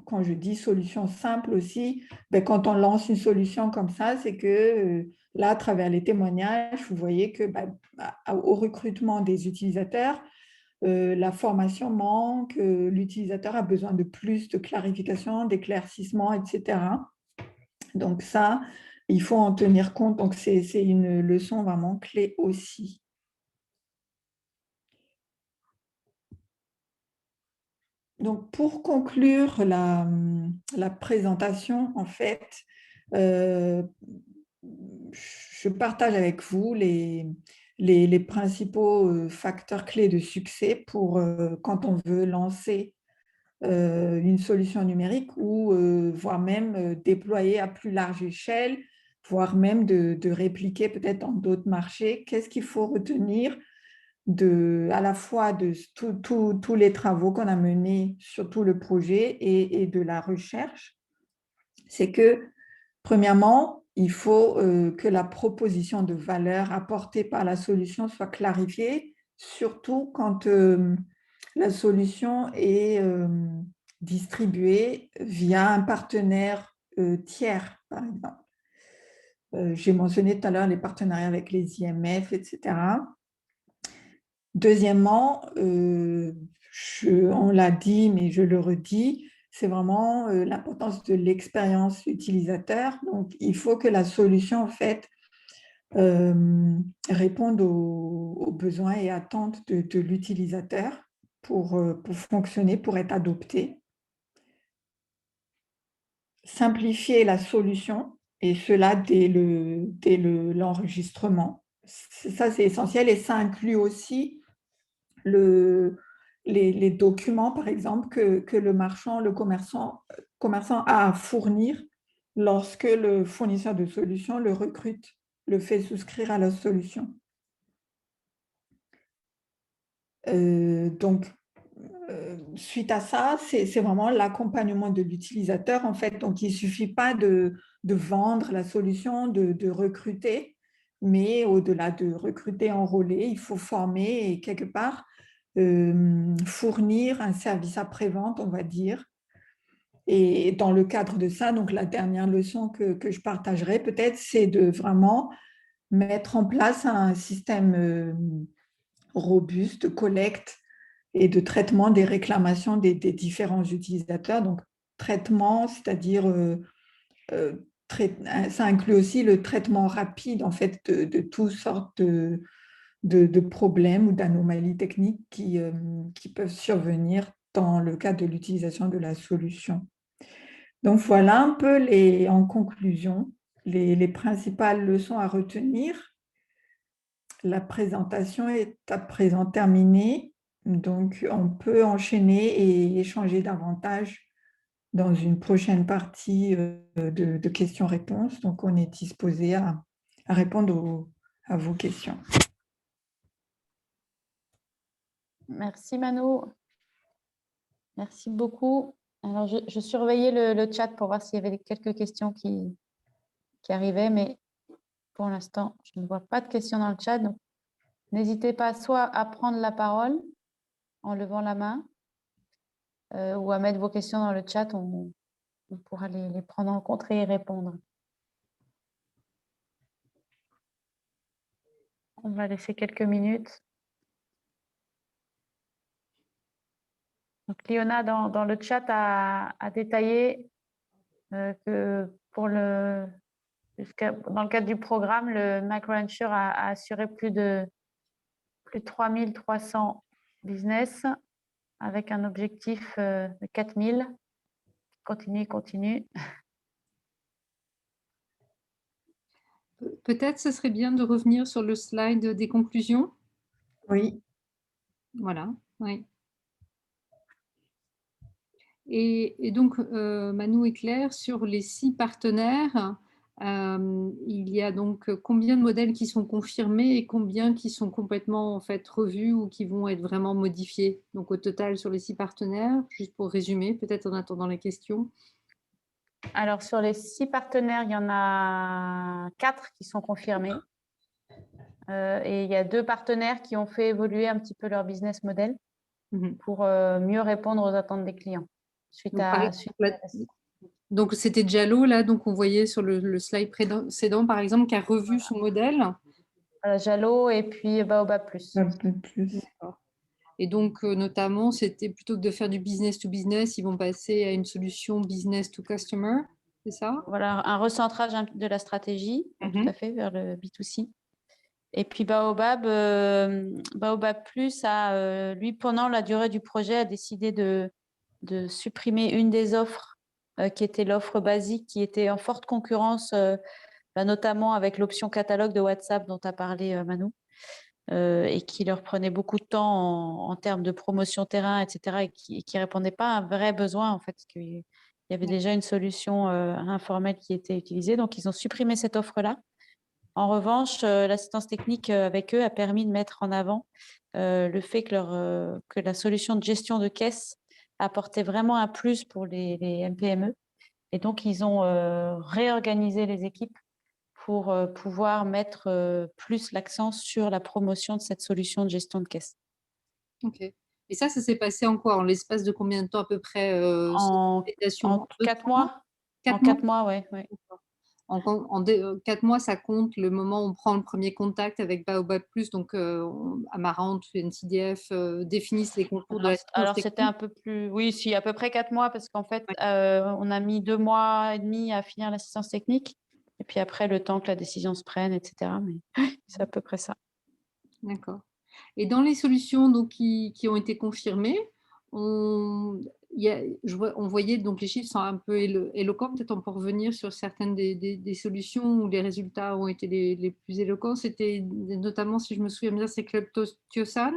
quand je dis solution simple aussi, ben, quand on lance une solution comme ça, c'est que là, à travers les témoignages, vous voyez que ben, au recrutement des utilisateurs, la formation manque, l'utilisateur a besoin de plus de clarification, d'éclaircissement, etc. Donc ça, il faut en tenir compte. Donc c'est une leçon vraiment clé aussi. Donc pour conclure la présentation, en fait, je partage avec vous les principaux facteurs clés de succès pour quand on veut lancer une solution numérique ou voire même déployer à plus large échelle, voire même de répliquer peut-être dans d'autres marchés. Qu'est-ce qu'il faut retenir à la fois de tous les travaux qu'on a menés sur tout le projet et de la recherche? C'est que, premièrement, il faut que la proposition de valeur apportée par la solution soit clarifiée, surtout quand la solution est distribuée via un partenaire tiers, par exemple. J'ai mentionné tout à l'heure les partenariats avec les IMF, etc. Deuxièmement, on l'a dit, mais je le redis, c'est vraiment l'importance de l'expérience utilisateur. Donc, il faut que la solution, en fait, réponde aux besoins et attentes de l'utilisateur pour fonctionner, pour être adoptée. Simplifier la solution, et cela dès l'enregistrement. Ça, c'est essentiel, et ça inclut aussi les documents, par exemple, que le commerçant a à fournir lorsque le fournisseur de solutions le recrute, le fait souscrire à la solution. Donc, suite à ça, c'est vraiment l'accompagnement de l'utilisateur, en fait. Donc, il ne suffit pas de vendre la solution, de recruter, mais au-delà de recruter, enrôler, il faut former et quelque part fournir un service après-vente, on va dire. Et dans le cadre de ça, donc la dernière leçon que je partagerai peut-être, c'est de vraiment mettre en place un système robuste de collecte et de traitement des réclamations des différents utilisateurs. Donc, traitement, c'est-à-dire, ça inclut aussi le traitement rapide en fait, de toutes sortes de problèmes ou d'anomalies techniques qui peuvent survenir dans le cadre de l'utilisation de la solution. Donc voilà un peu en conclusion les principales leçons à retenir. La présentation est à présent terminée, donc on peut enchaîner et échanger davantage dans une prochaine partie de questions-réponses. Donc on est disposé à répondre à vos questions. Merci Manu. Merci beaucoup. Alors, je surveillais le chat pour voir s'il y avait quelques questions qui arrivaient, mais pour l'instant, je ne vois pas de questions dans le chat. Donc, n'hésitez pas soit à prendre la parole en levant la main ou à mettre vos questions dans le chat. On pourra les prendre en compte et y répondre. On va laisser quelques minutes. Donc, Liona, dans le chat, a détaillé que dans le cadre du programme, le MicroInsure a assuré plus de 3300 business avec un objectif de 4000. Continue. Peut-être ce serait bien de revenir sur le slide des conclusions. Oui. Voilà, oui. Et donc, Manu est clair sur les 6 partenaires. Il y a donc combien de modèles qui sont confirmés et combien qui sont complètement en fait revus ou qui vont être vraiment modifiés. Donc au total sur les 6 partenaires, juste pour résumer, peut-être en attendant les questions. Alors sur les 6 partenaires, il y en a 4 qui sont confirmés. Et il y a 2 partenaires qui ont fait évoluer un petit peu leur business model pour mieux répondre aux attentes des clients. Donc c'était Diallo, là, donc on voyait sur le slide précédent, par exemple, qui a revu son modèle. Jallo et puis Baobab Plus. Et donc, notamment, c'était plutôt que de faire du business to business, ils vont passer à une solution business to customer, c'est ça? Voilà, un recentrage de la stratégie, tout à fait, vers le B2C. Et puis Baobab Plus, lui, pendant la durée du projet, a décidé de supprimer une des offres qui était l'offre basique, qui était en forte concurrence, notamment avec l'option catalogue de WhatsApp dont a parlé Manu, et qui leur prenait beaucoup de temps en termes de promotion terrain, etc., et qui ne répondait pas à un vrai besoin, en fait, parce qu'il y avait déjà une solution informelle qui était utilisée. Donc, ils ont supprimé cette offre-là. En revanche, l'assistance technique avec eux a permis de mettre en avant le fait que la solution de gestion de caisse apportait vraiment un plus pour les MPME. Et donc, ils ont réorganisé les équipes pour pouvoir mettre plus l'accent sur la promotion de cette solution de gestion de caisse. Ok. Et ça s'est passé en quoi? En l'espace de combien de temps à peu près? En 4 mois. En 4 mois, oui. En 4 mois, ça compte le moment où on prend le premier contact avec Baobab Plus, donc Amarante, NCDF définissent les contours de la situation. Alors, c'était un peu plus... Oui, si, à peu près 4 mois, parce qu'en fait, on a mis 2 mois et demi à finir l'assistance technique. Et puis après, le temps que la décision se prenne, etc. Mais c'est à peu près ça. D'accord. Et dans les solutions donc, qui ont été confirmées, on voyait, donc les chiffres sont un peu éloquents, peut-être on peut revenir sur certaines des solutions où les résultats ont été les plus éloquents. C'était notamment, si je me souviens bien, c'est Club Tiosan.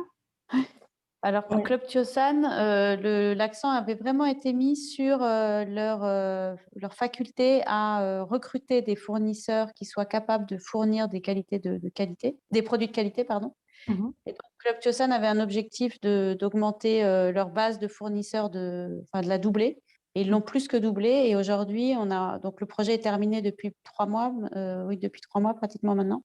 Alors pour Club Tiosan, l'accent avait vraiment été mis sur leur faculté à recruter des fournisseurs qui soient capables de fournir des qualités des produits de qualité, pardon. Et donc, Club Tiosan avait un objectif d'augmenter leur base de fournisseurs, de la doubler. Et ils l'ont plus que doublé. Et aujourd'hui, donc le projet est terminé depuis 3 mois. Oui, depuis 3 mois pratiquement maintenant.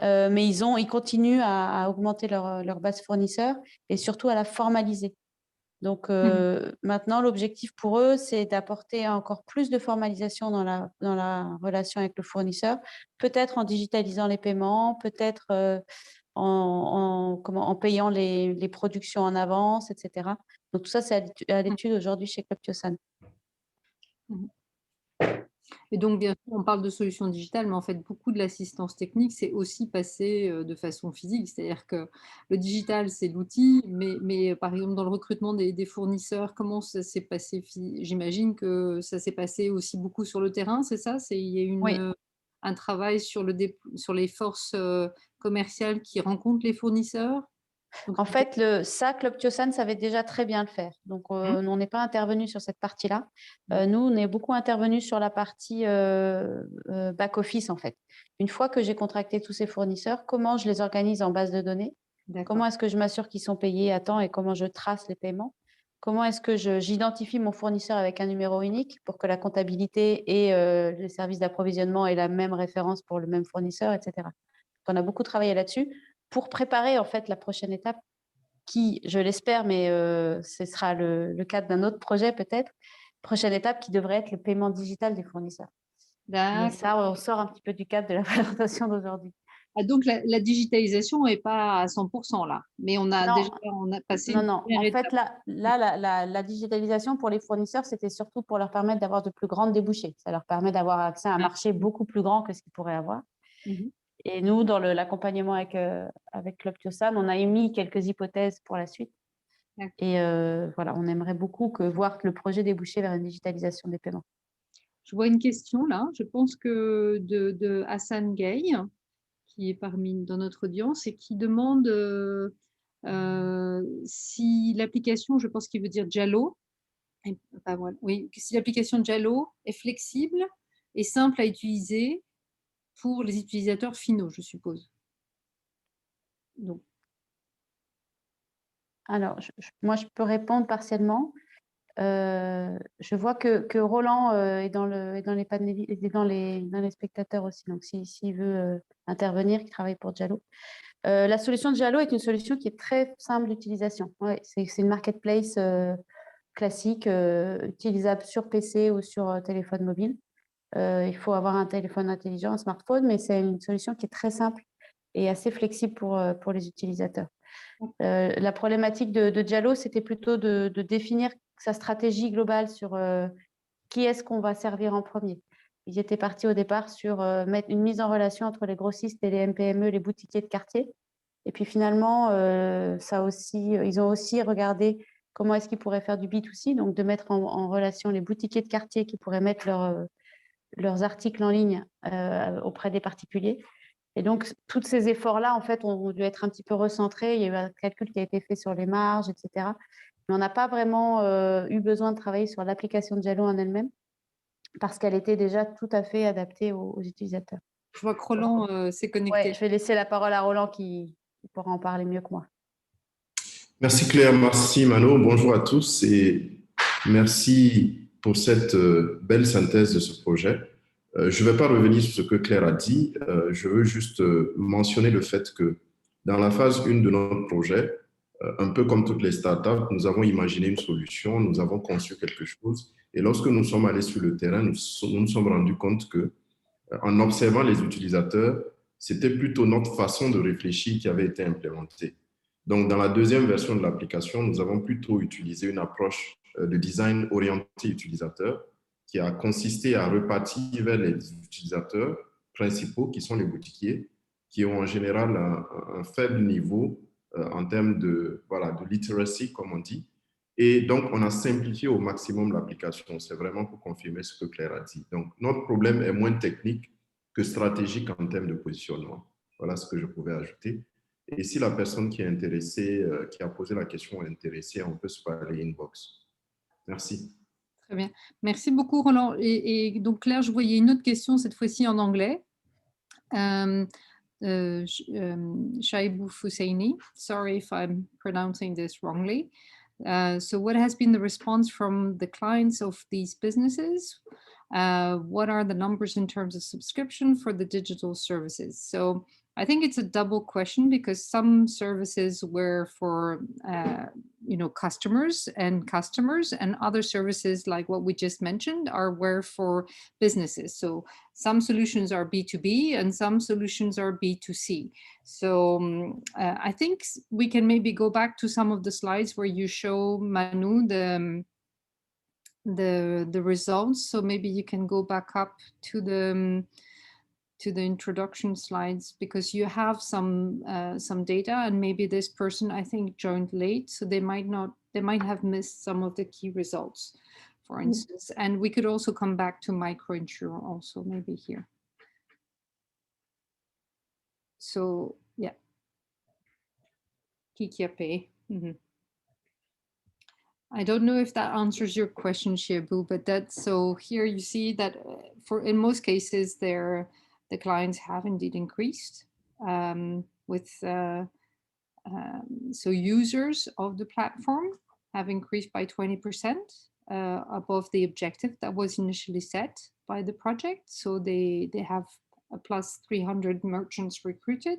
Mais ils continuent à augmenter leur base fournisseurs et surtout à la formaliser. Donc maintenant, l'objectif pour eux, c'est d'apporter encore plus de formalisation dans la relation avec le fournisseur, peut-être en digitalisant les paiements, peut-être en payant les productions en avance, etc. Donc tout ça, c'est à l'étude aujourd'hui chez Club Tiosan. Et donc, bien sûr, on parle de solutions digitales, mais en fait, beaucoup de l'assistance technique, c'est aussi passé de façon physique. C'est-à-dire que le digital, c'est l'outil, mais par exemple, dans le recrutement des fournisseurs, comment ça s'est passé? J'imagine que ça s'est passé aussi beaucoup sur le terrain, c'est ça? Il y a Oui. un travail sur, sur les forces commerciales qui rencontrent les fournisseurs? Donc, En fait, ça, Club Tiosan savait déjà très bien le faire. Donc, on n'est pas intervenu sur cette partie-là. Nous, on est beaucoup intervenu sur la partie back-office, en fait. Une fois que j'ai contracté tous ces fournisseurs, comment je les organise en base de données? Comment est-ce que je m'assure qu'ils sont payés à temps et comment je trace les paiements? Comment est-ce que j'identifie mon fournisseur avec un numéro unique pour que la comptabilité et le service d'approvisionnement aient la même référence pour le même fournisseur, etc. On a beaucoup travaillé là-dessus pour préparer en fait la prochaine étape qui, je l'espère, mais ce sera le cadre d'un autre projet peut-être, prochaine étape qui devrait être le paiement digital des fournisseurs. Mais ça, on sort un petit peu du cadre de la présentation d'aujourd'hui. Ah, donc, la digitalisation n'est pas à 100% là, mais on a déjà passé une première étape. En fait, la digitalisation pour les fournisseurs, c'était surtout pour leur permettre d'avoir de plus grandes débouchés. Ça leur permet d'avoir accès à un marché beaucoup plus grand que ce qu'ils pourraient avoir. Et nous, dans l'accompagnement avec Club Tiosan, on a émis quelques hypothèses pour la suite. Et voilà, on aimerait beaucoup voir le projet déboucher vers une digitalisation des paiements. Je vois une question là, je pense que de Hassan Gay, qui est dans notre audience et qui demande si l'application, je pense qu'il veut dire Jallo, oui, si l'application Jallo est flexible et simple à utiliser pour les utilisateurs finaux, je suppose. Donc. Alors, moi, je peux répondre partiellement. Je vois que Roland est dans les panélistes, est dans les spectateurs aussi. Donc, s'il veut intervenir, il travaille pour Jallo. La solution de Jallo est une solution qui est très simple d'utilisation. Ouais, c'est une marketplace classique, utilisable sur PC ou sur téléphone mobile. Il faut avoir un téléphone intelligent, un smartphone, mais c'est une solution qui est très simple et assez flexible pour les utilisateurs. La problématique de Jallo, c'était plutôt de définir sa stratégie globale sur qui est-ce qu'on va servir en premier. Ils étaient partis au départ sur mettre une mise en relation entre les grossistes et les MPME, les boutiquiers de quartier. Et puis finalement, ils ont aussi regardé comment est-ce qu'ils pourraient faire du B2C, donc de mettre en relation les boutiquiers de quartier qui pourraient mettre leurs articles en ligne auprès des particuliers. Et donc, tous ces efforts-là, en fait, ont dû être un petit peu recentrés. Il y a eu un calcul qui a été fait sur les marges, etc. Mais on n'a pas vraiment eu besoin de travailler sur l'application de Jallo en elle-même parce qu'elle était déjà tout à fait adaptée aux utilisateurs. Je vois que Roland s'est connecté. Ouais, je vais laisser la parole à Roland qui pourra en parler mieux que moi. Merci Claire, merci Mano, bonjour à tous et merci pour cette belle synthèse de ce projet. Je ne vais pas revenir sur ce que Claire a dit, je veux juste mentionner le fait que dans la phase 1 de notre projet, un peu comme toutes les startups, nous avons imaginé une solution, nous avons conçu quelque chose et lorsque nous sommes allés sur le terrain, nous nous sommes rendus compte que en observant les utilisateurs, c'était plutôt notre façon de réfléchir qui avait été implémentée. Donc, dans la deuxième version de l'application, nous avons plutôt utilisé une approche de design orienté utilisateur qui a consisté à repartir vers les utilisateurs principaux qui sont les boutiquiers, qui ont en général un faible niveau en termes de literacy, comme on dit. Et donc, on a simplifié au maximum l'application. C'est vraiment pour confirmer ce que Claire a dit. Donc, notre problème est moins technique que stratégique en termes de positionnement. Voilà ce que je pouvais ajouter. Et si la personne qui est intéressée, qui a posé la question est intéressée, on peut se parler inbox. Merci. Très bien. Merci beaucoup, Roland. Et donc, Claire, je voyais une autre question, cette fois-ci en anglais. Shaibou Husseini, sorry if I'm pronouncing this wrongly. So what has been the response from the clients of these businesses? What are the numbers in terms of subscription for the digital services? So I think it's a double question because some services were for customers, and other services like what we just mentioned were for businesses. So some solutions are B2B and some solutions are B2C. So I think we can maybe go back to some of the slides where you show, Manu, the results. So maybe you can go back up to the introduction slides, because you have some data, and maybe this person, I think, joined late, so they might have missed some of the key results, for instance. And we could also come back to microinsurer also, maybe here. So yeah, Kikiape. I don't know if that answers your question, Shiabu, but that's, so here you see that in most cases the clients have indeed increased so users of the platform have increased by 20% above the objective that was initially set by the project. So they have a plus 300 merchants recruited.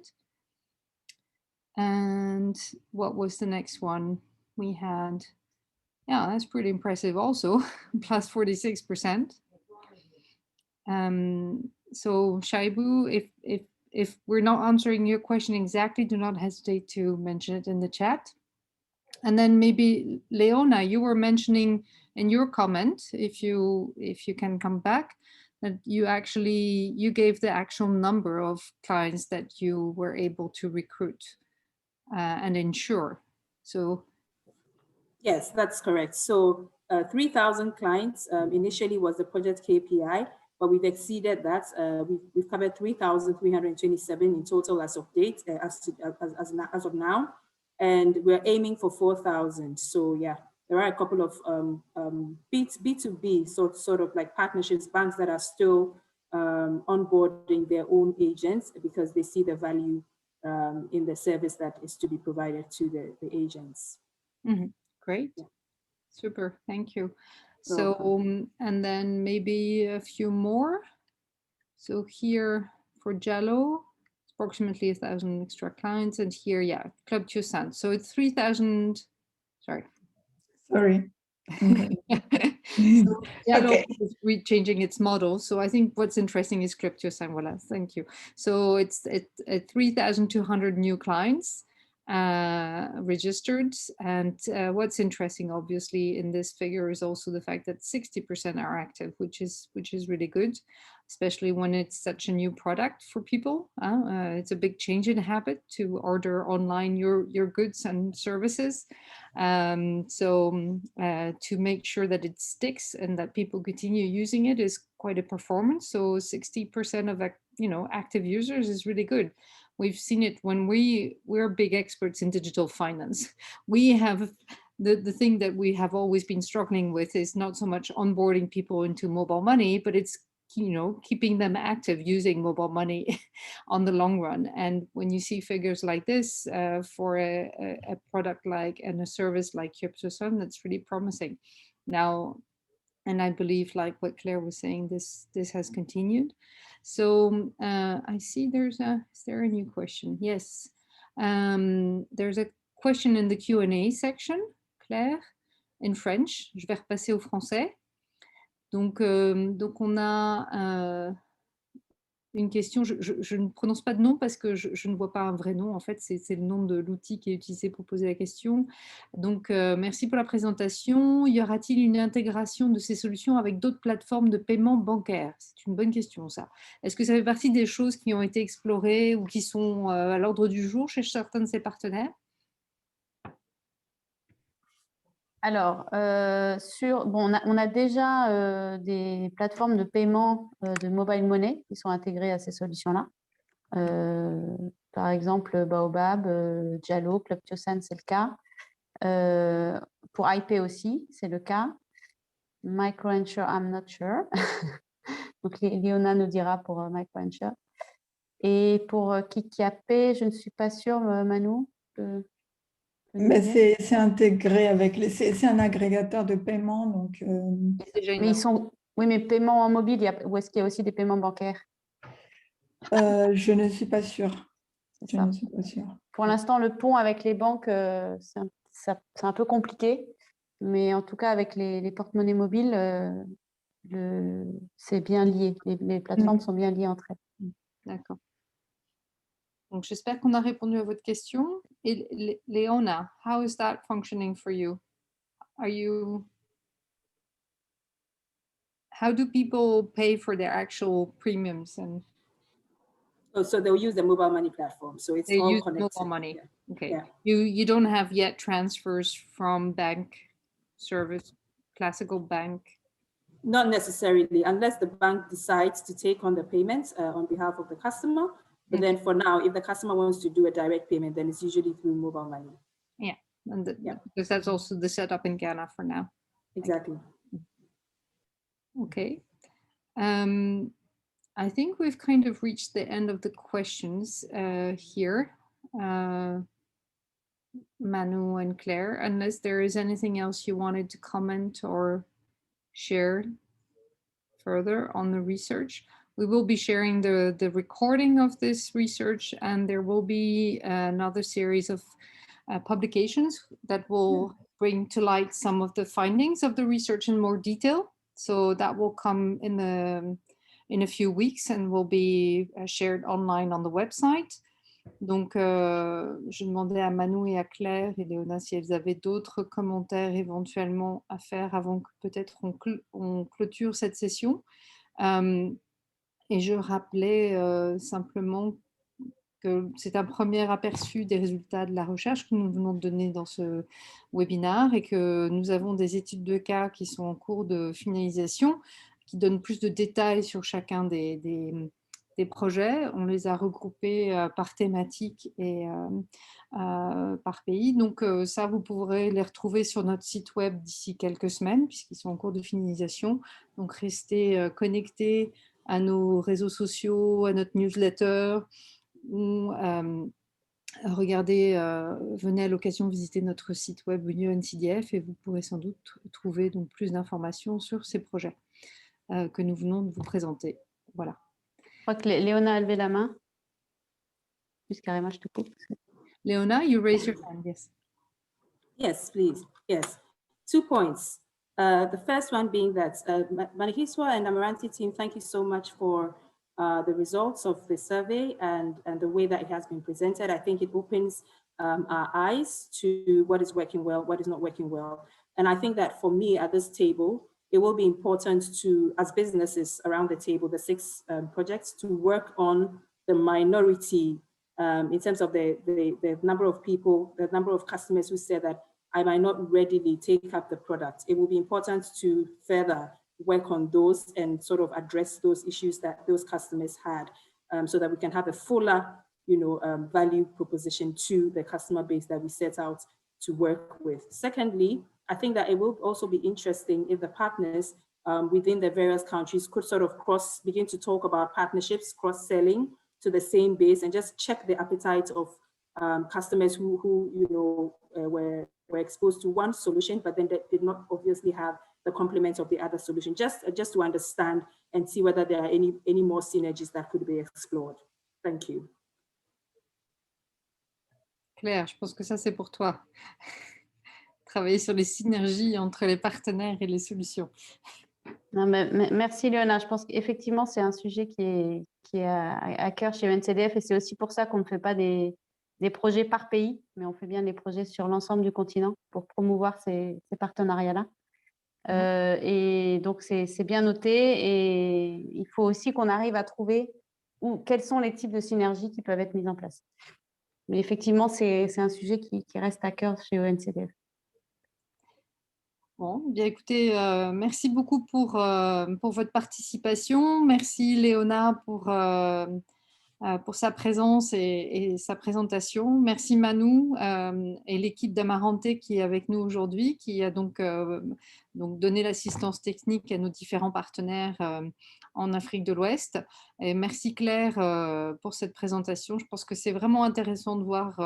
And what was the next one we had? Yeah, that's pretty impressive also, plus 46%. So Shaibu, if we're not answering your question exactly, do not hesitate to mention it in the chat. And then maybe Leona, you were mentioning in your comment, if you can come back, that you gave the actual number of clients that you were able to recruit and insure. So yes, that's correct. So 3,000 clients initially was the project KPI, but we've exceeded that. We've covered 3,327 in total as of date, as of now, and we're aiming for 4,000. So yeah, there are a couple of B2B sort of like partnerships, banks that are still onboarding their own agents because they see the value in the service that is to be provided to the agents. Mm-hmm. Great. Yeah. Super. Thank you. So, and then maybe a few more. So here for Jello, approximately 1,000 extra clients. And here, yeah, Club Tiosan. So it's 3,000, sorry. Okay. So Jello is changing its model. So I think what's interesting is Club Tiosan. Voilà, thank you. So it's 3,200 new clients registered, and what's interesting obviously in this figure is also the fact that 60% are active, which is really good, especially when it's such a new product for people. It's a big change in habit to order online your goods and services, so to make sure that it sticks and that people continue using it is quite a performance. So 60% of active users is really good. We've seen it when we're big experts in digital finance. We have the thing that we have always been struggling with is not so much onboarding people into mobile money, but it's keeping them active using mobile money on the long run. And when you see figures like this for a product like and a service like Club Tiosan, that's really promising. Now, and I believe, like what Claire was saying, this has continued. So I see is there a new question? Yes, there's a question in the Q&A section, Claire, in French. Je vais repasser au français. Donc on a une question, je ne prononce pas de nom parce que je ne vois pas un vrai nom, en fait, c'est le nom de l'outil qui est utilisé pour poser la question. Donc, merci pour la présentation. Y aura-t-il une intégration de ces solutions avec d'autres plateformes de paiement bancaire? C'est une bonne question, ça. Est-ce que ça fait partie des choses qui ont été explorées ou qui sont à l'ordre du jour chez certains de ces partenaires? Alors, on a déjà des plateformes de paiement de mobile money qui sont intégrées à ces solutions-là. Par exemple, Baobab, Jello, Club Tiosan, c'est le cas. Pour IP aussi, c'est le cas. MicroInsure, I'm not sure. Donc, Leona nous dira pour MicroInsure. Et pour Kikiape, je ne suis pas sûre, Manu. Mais c'est intégré avec c'est un agrégateur de paiement, donc. Mais oui, mais paiement en mobile, ou est-ce qu'il y a aussi des paiements bancaires? Je ne suis pas sûre. Ne suis pas sûre. Pour l'instant, le pont avec les banques, c'est un peu compliqué, mais en tout cas avec les porte-monnaies mobiles, c'est bien lié. Les plateformes sont bien liées entre elles. D'accord. Donc, j'espère qu'on a répondu à votre question. Et Leona, how is that functioning for you? Are you... how do people pay for their actual premiums? And Oh, so they'll use the mobile money platform. So it's they all use connected. mobile money. Yeah. Okay. Yeah. You don't have yet transfers from bank service, classical bank. Not necessarily, unless the bank decides to take on the payments on behalf of the customer. But then for now, if the customer wants to do a direct payment, then it's usually through mobile money. Yeah, and Yeah. because that's also the setup in Ghana for now. Exactly. Okay. I think we've kind of reached the end of the questions here, Manu and Claire, unless there is anything else you wanted to comment or share further on the research. We will be sharing the recording of this research, and there will be another series of publications that will bring to light some of the findings of the research in more detail. So that will come in a few weeks and will be shared online on the website. Donc, je demandais à Manu et à Claire et Léona si elles avaient d'autres commentaires éventuellement à faire avant que peut-être on clôture cette session. Et je rappelais simplement que c'est un premier aperçu des résultats de la recherche que nous venons de donner dans ce webinaire et que nous avons des études de cas qui sont en cours de finalisation, qui donnent plus de détails sur chacun des projets. On les a regroupés par thématique et par pays. Donc ça, vous pourrez les retrouver sur notre site web d'ici quelques semaines, puisqu'ils sont en cours de finalisation. Donc restez connectés à nos réseaux sociaux, à notre newsletter, ou regardez, venez à l'occasion visiter notre site web UNCDF et vous pourrez sans doute trouver donc plus d'informations sur ces projets que nous venons de vous présenter. Voilà. Je crois que Léona a levé la main. Juste carrément, je te coupe. Léona, you raise your hand, yes. Yes, please. Yes. 2 points. The first one being that Manihiswa and Amaranti team, thank you so much for the results of the survey and the way that it has been presented. I think it opens our eyes to what is working well, what is not working well. And I think that for me at this table, it will be important to, as businesses around the table, the 6 projects, to work on the minority in terms of the number of people, the number of customers who say that I might not readily take up the product. It will be important to further work on those and sort of address those issues that those customers had so that we can have a fuller, value proposition to the customer base that we set out to work with. Secondly, I think that it will also be interesting if the partners within the various countries could sort of begin to talk about partnerships, cross-selling to the same base and just check the appetite of customers who were exposed to one solution, but then they did not obviously have the complement of the other solution, just to understand and see whether there are any more synergies that could be explored. Thank you. Claire, je pense que ça c'est pour toi. Travailler sur les synergies entre les partenaires et les solutions. Non, mais merci Léona. Je pense qu'effectivement, c'est un sujet qui est à cœur chez UNCDF et c'est aussi pour ça qu'on ne fait pas des projets par pays, mais on fait bien des projets sur l'ensemble du continent pour promouvoir ces partenariats-là. Et donc, c'est bien noté et il faut aussi qu'on arrive à trouver quels sont les types de synergies qui peuvent être mises en place. Mais effectivement, c'est un sujet qui reste à cœur chez UNCDF. Bon, bien écoutez, merci beaucoup pour votre participation. Merci Léona pour sa présence et sa présentation. Merci Manu et l'équipe d'Amarante qui est avec nous aujourd'hui, qui a donc donné l'assistance technique à nos différents partenaires en Afrique de l'Ouest. Et merci Claire pour cette présentation. Je pense que c'est vraiment intéressant de voir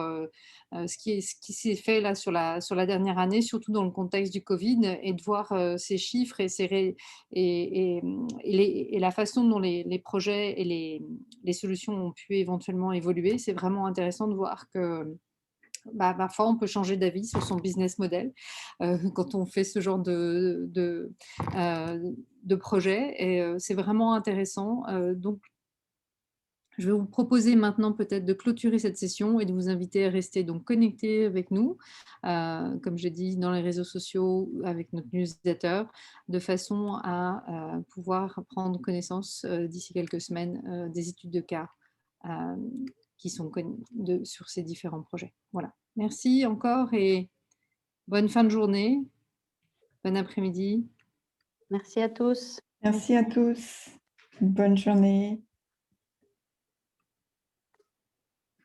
ce qui s'est fait là sur la dernière année, surtout dans le contexte du Covid, et de voir ces chiffres et la façon dont les projets et les solutions ont pu éventuellement évoluer. C'est vraiment intéressant de voir que parfois on peut changer d'avis sur son business model quand on fait ce genre de projet, et c'est vraiment intéressant. Donc Je vais vous proposer maintenant peut-être de clôturer cette session et de vous inviter à rester donc connectés avec nous, comme j'ai dit, dans les réseaux sociaux, avec notre newsletter, de façon à pouvoir prendre connaissance d'ici quelques semaines des études de cas qui sont sur ces différents projets. Voilà. Merci encore et bonne fin de journée, bon après-midi. Merci à tous. Merci à tous. Bonne journée.